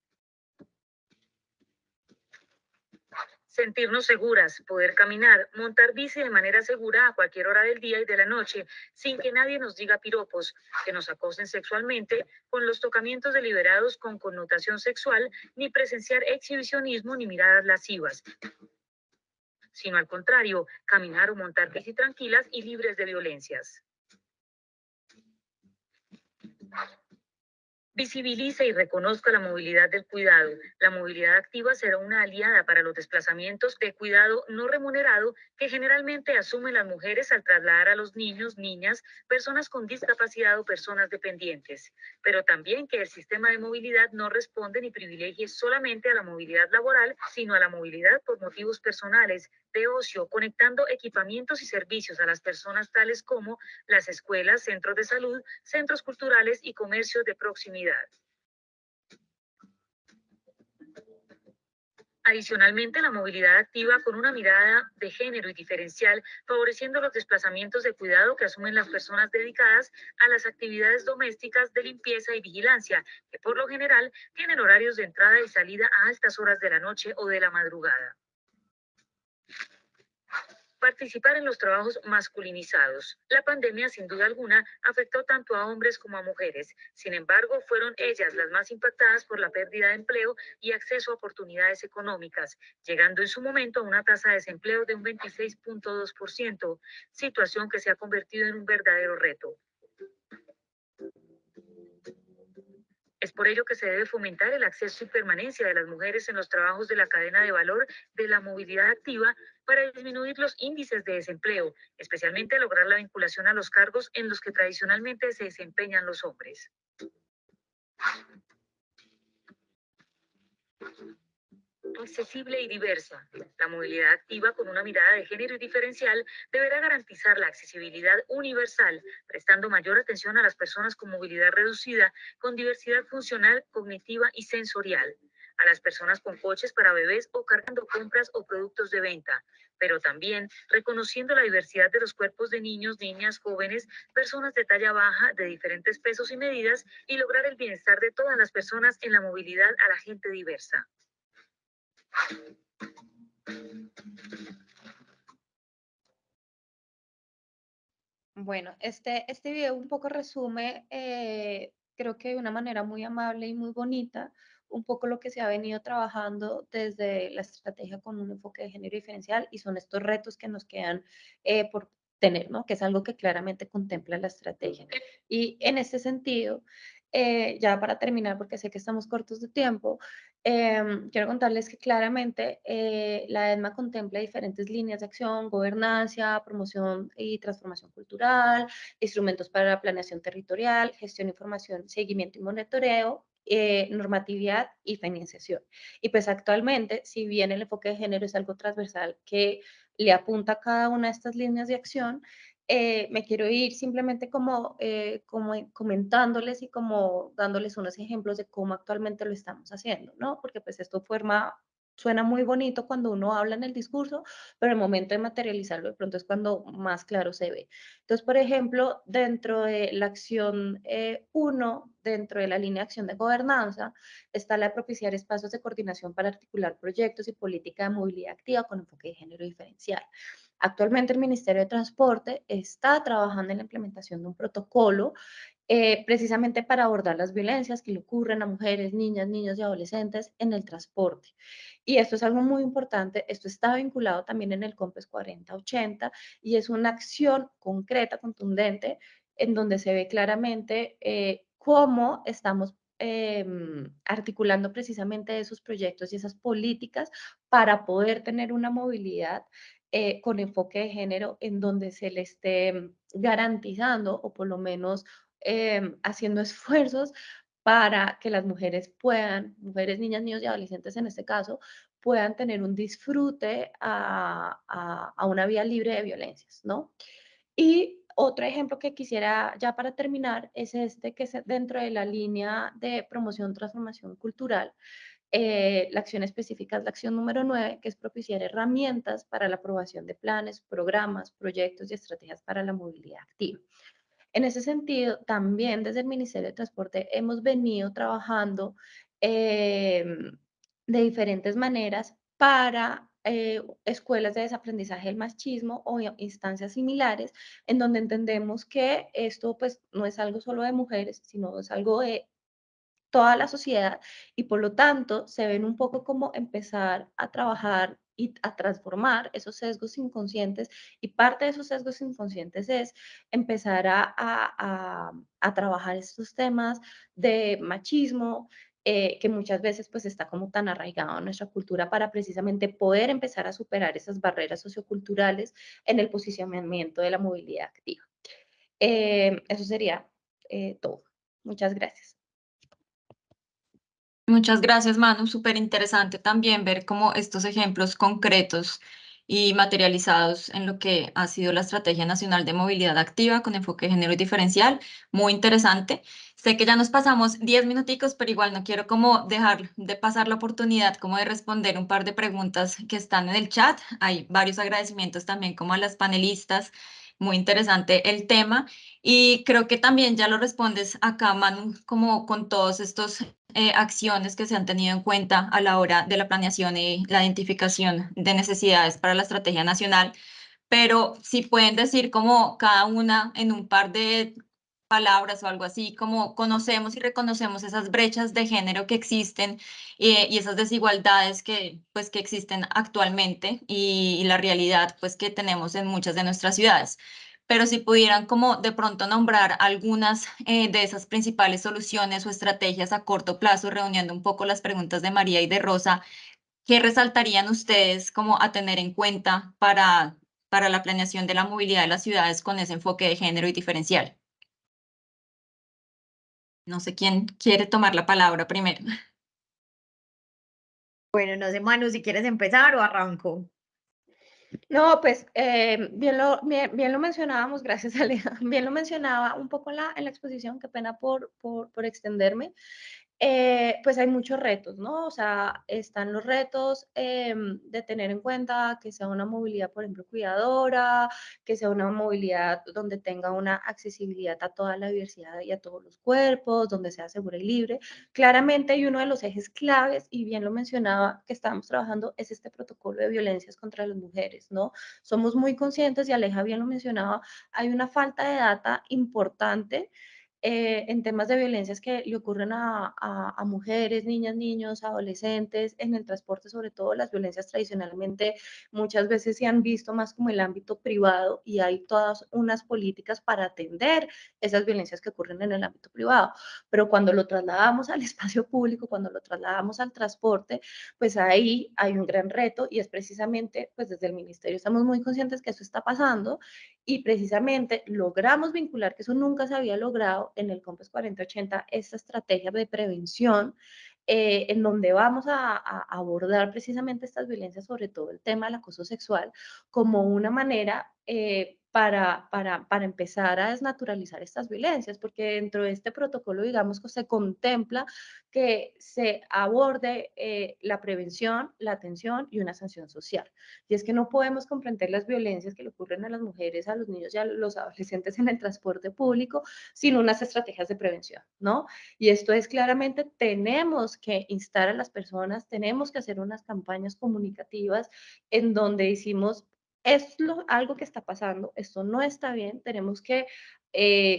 Sentirnos seguras, poder caminar, montar bici de manera segura a cualquier hora del día y de la noche, sin que nadie nos diga piropos, que nos acosen sexualmente, con los tocamientos deliberados con connotación sexual, ni presenciar exhibicionismo ni miradas lascivas, sino al contrario, caminar o montar bici tranquilas y libres de violencias. Visibilice y reconozca la movilidad del cuidado. La movilidad activa será una aliada para los desplazamientos de cuidado no remunerado que generalmente asumen las mujeres al trasladar a los niños, niñas, personas con discapacidad o personas dependientes. Pero también que el sistema de movilidad no responde ni privilegie solamente a la movilidad laboral, sino a la movilidad por motivos personales, de ocio, conectando equipamientos y servicios a las personas tales como las escuelas, centros de salud, centros culturales y comercios de proximidad. Adicionalmente, la movilidad activa con una mirada de género y diferencial, favoreciendo los desplazamientos de cuidado que asumen las personas dedicadas a las actividades domésticas de limpieza y vigilancia, que por lo general tienen horarios de entrada y salida a altas horas de la noche o de la madrugada. Participar en los trabajos masculinizados. La pandemia, sin duda alguna, afectó tanto a hombres como a mujeres. Sin embargo, fueron ellas las más impactadas por la pérdida de empleo y acceso a oportunidades económicas, llegando en su momento a una tasa de desempleo de un 26.2%, situación que se ha convertido en un verdadero reto. Es por ello que se debe fomentar el acceso y permanencia de las mujeres en los trabajos de la cadena de valor de la movilidad activa para disminuir los índices de desempleo, especialmente lograr la vinculación a los cargos en los que tradicionalmente se desempeñan los hombres. Accesible y diversa. La movilidad activa con una mirada de género y diferencial deberá garantizar la accesibilidad universal, prestando mayor atención a las personas con movilidad reducida, con diversidad funcional, cognitiva y sensorial, a las personas con coches para bebés o cargando compras o productos de venta, pero también reconociendo la diversidad de los cuerpos de niños, niñas, jóvenes, personas de talla baja, de diferentes pesos y medidas, y lograr el bienestar de todas las personas en la movilidad a la gente diversa. Bueno, este video un poco resume, creo que de una manera muy amable y muy bonita, un poco lo que se ha venido trabajando desde la estrategia con un enfoque de género diferencial y son estos retos que nos quedan por tener, ¿no? Que es algo que claramente contempla la estrategia. Y en este sentido, ya para terminar, porque sé que estamos cortos de tiempo, quiero contarles que claramente la EDMA contempla diferentes líneas de acción, gobernanza, promoción y transformación cultural, instrumentos para la planeación territorial, gestión de información, seguimiento y monitoreo, normatividad y financiación. Y pues actualmente, si bien el enfoque de género es algo transversal que le apunta a cada una de estas líneas de acción, me quiero ir simplemente como comentándoles y como dándoles unos ejemplos de cómo actualmente lo estamos haciendo, ¿no? Porque pues esto suena muy bonito cuando uno habla en el discurso, pero el momento de materializarlo de pronto es cuando más claro se ve. Entonces, por ejemplo, dentro de la acción 1, dentro de la línea de acción de gobernanza, está la de propiciar espacios de coordinación para articular proyectos y política de movilidad activa con enfoque de género diferencial. Actualmente el Ministerio de Transporte está trabajando en la implementación de un protocolo precisamente para abordar las violencias que le ocurren a mujeres, niñas, niños y adolescentes en el transporte. Y esto es algo muy importante, esto está vinculado también en el COMPES 4080 y es una acción concreta, contundente, en donde se ve claramente cómo estamos articulando precisamente esos proyectos y esas políticas para poder tener una movilidad con enfoque de género en donde se le esté garantizando o por lo menos haciendo esfuerzos para que las mujeres puedan, mujeres, niñas, niños y adolescentes en este caso, puedan tener un disfrute a una vía libre de violencias, ¿no? Y otro ejemplo que quisiera ya para terminar es este, que es dentro de la línea de promoción, transformación cultural. La acción específica es la acción número 9, que es propiciar herramientas para la aprobación de planes, programas, proyectos y estrategias para la movilidad activa. En ese sentido, también desde el Ministerio de Transporte hemos venido trabajando de diferentes maneras para escuelas de desaprendizaje del machismo o instancias similares, en donde entendemos que esto pues no es algo solo de mujeres, sino es algo de toda la sociedad y por lo tanto se ven un poco como empezar a trabajar y a transformar esos sesgos inconscientes, y parte de esos sesgos inconscientes es empezar a trabajar estos temas de machismo, que muchas veces pues está como tan arraigado en nuestra cultura, para precisamente poder empezar a superar esas barreras socioculturales en el posicionamiento de la movilidad activa. Eso sería todo. Muchas gracias. Muchas gracias, Manu. Súper interesante también ver cómo estos ejemplos concretos y materializados en lo que ha sido la Estrategia Nacional de Movilidad Activa con enfoque de género y diferencial. Muy interesante. Sé que ya nos pasamos 10 minuticos, pero igual no quiero como dejar de pasar la oportunidad como de responder un par de preguntas que están en el chat. Hay varios agradecimientos también como a las panelistas. Muy interesante el tema. Y creo que también ya lo respondes acá, Manu, como con todos estos acciones que se han tenido en cuenta a la hora de la planeación y la identificación de necesidades para la estrategia nacional, pero si pueden decir como cada una en un par de palabras o algo así, como conocemos y reconocemos esas brechas de género que existen y esas desigualdades que, pues, que existen actualmente y la realidad pues, que tenemos en muchas de nuestras ciudades. Pero si pudieran como de pronto nombrar algunas de esas principales soluciones o estrategias a corto plazo, reuniendo un poco las preguntas de María y de Rosa, ¿qué resaltarían ustedes como a tener en cuenta para la planeación de la movilidad de las ciudades con ese enfoque de género y diferencial? No sé quién quiere tomar la palabra primero. Bueno, no sé, Manu, si quieres empezar o arranco. No, pues bien lo mencionábamos, gracias Aleja, bien lo mencionaba un poco en la exposición, qué pena por extenderme. Pues hay muchos retos, ¿no? O sea, están los retos de tener en cuenta que sea una movilidad, por ejemplo, cuidadora, que sea una movilidad donde tenga una accesibilidad a toda la diversidad y a todos los cuerpos, donde sea segura y libre. Claramente hay uno de los ejes claves, y bien lo mencionaba, que estamos trabajando, es este protocolo de violencias contra las mujeres, ¿no? Somos muy conscientes, y Aleja bien lo mencionaba, hay una falta de data importante en temas de violencias que le ocurren a mujeres, niñas, niños, adolescentes, en el transporte, sobre todo las violencias tradicionalmente muchas veces se han visto más como el ámbito privado, y hay todas unas políticas para atender esas violencias que ocurren en el ámbito privado. Pero cuando lo trasladamos al espacio público, cuando lo trasladamos al transporte, pues ahí hay un gran reto, y es precisamente, pues desde el ministerio estamos muy conscientes que eso está pasando, y precisamente logramos vincular, que eso nunca se había logrado en el COMPAS 4080, esta estrategia de prevención, en donde vamos a abordar precisamente estas violencias, sobre todo el tema del acoso sexual, como una manera para empezar a desnaturalizar estas violencias, porque dentro de este protocolo, digamos, que se contempla que se aborde la prevención, la atención y una sanción social. Y es que no podemos comprender las violencias que le ocurren a las mujeres, a los niños y a los adolescentes en el transporte público sin unas estrategias de prevención, ¿no? Y esto es claramente, tenemos que instar a las personas, tenemos que hacer unas campañas comunicativas en donde decimos, es algo que está pasando, esto no está bien, tenemos que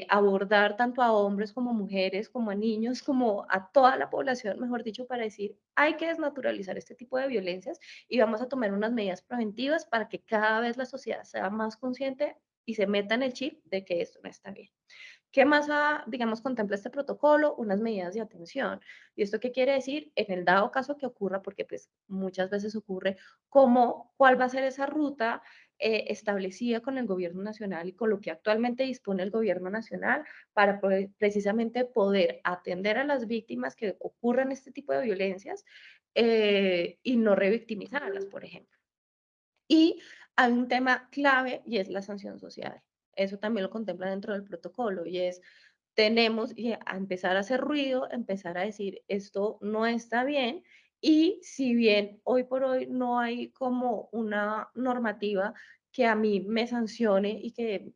abordar tanto a hombres como a mujeres, como a niños, como a toda la población, mejor dicho, para decir, hay que desnaturalizar este tipo de violencias, y vamos a tomar unas medidas preventivas para que cada vez la sociedad sea más consciente y se meta en el chip de que esto no está bien. ¿Qué más, digamos, contempla este protocolo? Unas medidas de atención. ¿Y esto qué quiere decir? En el dado caso que ocurra, porque pues muchas veces ocurre, ¿cuál va a ser esa ruta establecida con el gobierno nacional y con lo que actualmente dispone el gobierno nacional para precisamente poder atender a las víctimas que ocurran este tipo de violencias y no revictimizarlas, por ejemplo? Y hay un tema clave, y es la sanción social. Eso también lo contempla dentro del protocolo, y es, tenemos que empezar a hacer ruido, empezar a decir, esto no está bien, y si bien hoy por hoy no hay como una normativa que a mí me sancione y que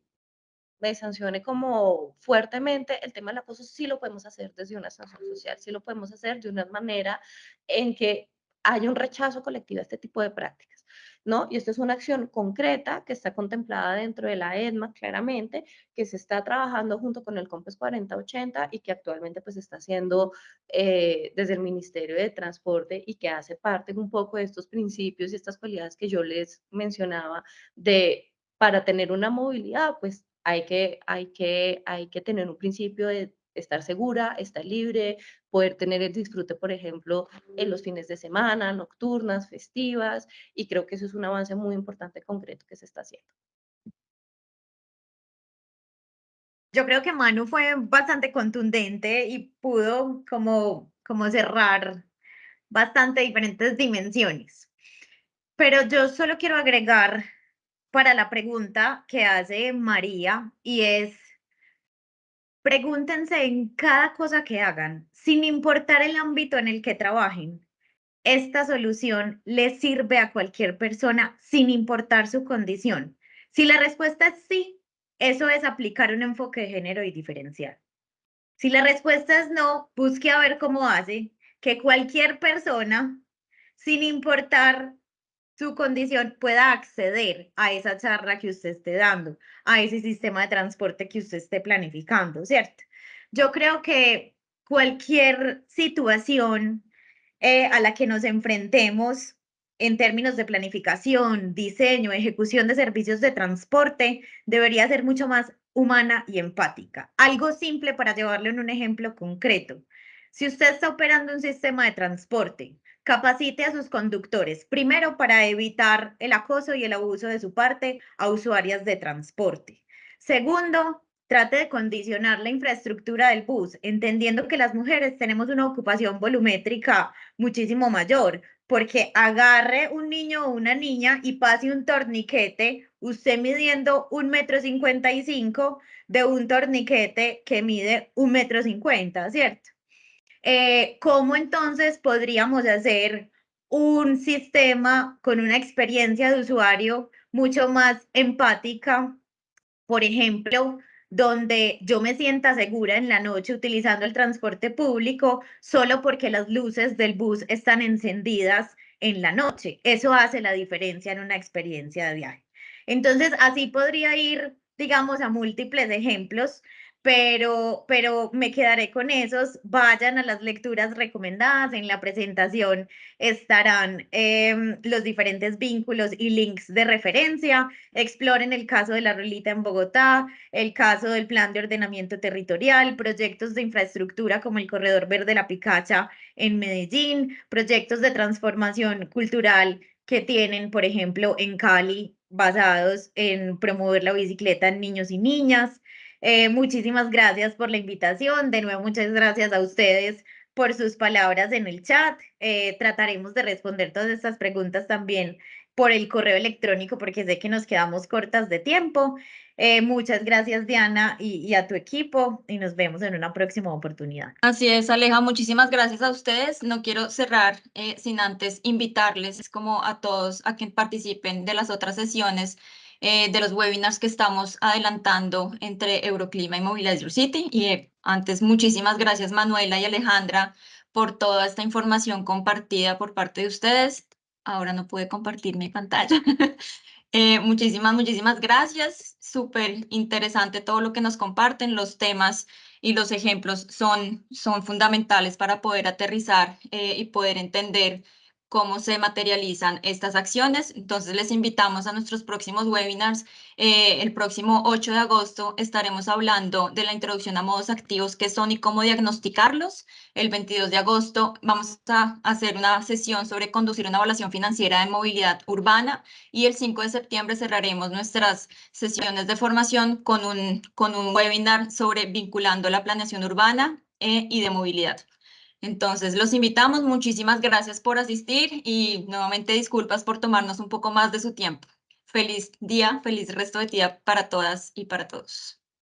me sancione como fuertemente el tema del acoso, sí lo podemos hacer desde una sanción social, sí lo podemos hacer de una manera en que haya un rechazo colectivo a este tipo de prácticas, ¿no? Y esta es una acción concreta que está contemplada dentro de la EDMA claramente, que se está trabajando junto con el COMPES 4080 y que actualmente pues está haciendo desde el Ministerio de Transporte y que hace parte un poco de estos principios y estas cualidades que yo les mencionaba de para tener una movilidad pues hay que tener un principio de estar segura, estar libre, poder tener el disfrute, por ejemplo, en los fines de semana, nocturnas, festivas, y creo que eso es un avance muy importante, concreto que se está haciendo. Yo creo que Manu fue bastante contundente y pudo como cerrar bastante diferentes dimensiones. Pero yo solo quiero agregar para la pregunta que hace María y es, pregúntense en cada cosa que hagan, sin importar el ámbito en el que trabajen, ¿esta solución le sirve a cualquier persona sin importar su condición? Si la respuesta es sí, eso es aplicar un enfoque de género y diferencial. Si la respuesta es no, busque a ver cómo hace que cualquier persona, sin importar su condición, pueda acceder a esa charla que usted esté dando, a ese sistema de transporte que usted esté planificando, ¿cierto? Yo creo que cualquier situación a la que nos enfrentemos en términos de planificación, diseño, ejecución de servicios de transporte, debería ser mucho más humana y empática. Algo simple para llevarle en un ejemplo concreto. Si usted está operando un sistema de transporte, capacite a sus conductores, primero para evitar el acoso y el abuso de su parte a usuarias de transporte. Segundo, trate de condicionar la infraestructura del bus, entendiendo que las mujeres tenemos una ocupación volumétrica muchísimo mayor, porque agarre un niño o una niña y pase un torniquete, usted midiendo 1,55 m de un torniquete que mide 1,50 m, ¿cierto? ¿Cómo entonces podríamos hacer un sistema con una experiencia de usuario mucho más empática? Por ejemplo, donde yo me sienta segura en la noche utilizando el transporte público solo porque las luces del bus están encendidas en la noche. Eso hace la diferencia en una experiencia de viaje. Entonces, así podría ir, digamos, a múltiples ejemplos, pero me quedaré con esos. Vayan a las lecturas recomendadas. En la presentación estarán los diferentes vínculos y links de referencia. Exploren el caso de la Rolita en Bogotá, el caso del Plan de Ordenamiento Territorial, proyectos de infraestructura como el Corredor Verde La Picacha en Medellín, proyectos de transformación cultural que tienen, por ejemplo, en Cali, basados en promover la bicicleta en niños y niñas. Muchísimas gracias por la invitación. De nuevo, muchas gracias a ustedes por sus palabras en el chat. Trataremos de responder todas estas preguntas también por el correo electrónico porque sé que nos quedamos cortas de tiempo. Muchas gracias, Diana, y a tu equipo, y nos vemos en una próxima oportunidad. Así es, Aleja, muchísimas gracias a ustedes. No quiero cerrar sin antes invitarles como a todos a que participen de las otras sesiones de los webinars que estamos adelantando entre Euroclima y Mobilize Your City. Y antes, muchísimas gracias, Manuela y Alejandra, por toda esta información compartida por parte de ustedes. Ahora no pude compartir mi pantalla. Muchísimas gracias. Súper interesante todo lo que nos comparten. Los temas y los ejemplos son fundamentales para poder aterrizar y poder entender cómo se materializan estas acciones. Entonces, les invitamos a nuestros próximos webinars. El próximo 8 de agosto estaremos hablando de la introducción a modos activos, qué son y cómo diagnosticarlos. El 22 de agosto vamos a hacer una sesión sobre conducir una evaluación financiera de movilidad urbana. Y el 5 de septiembre cerraremos nuestras sesiones de formación con un webinar sobre vinculando la planeación urbana y de movilidad. Entonces, los invitamos. Muchísimas gracias por asistir y nuevamente disculpas por tomarnos un poco más de su tiempo. Feliz día, feliz resto de día para todas y para todos.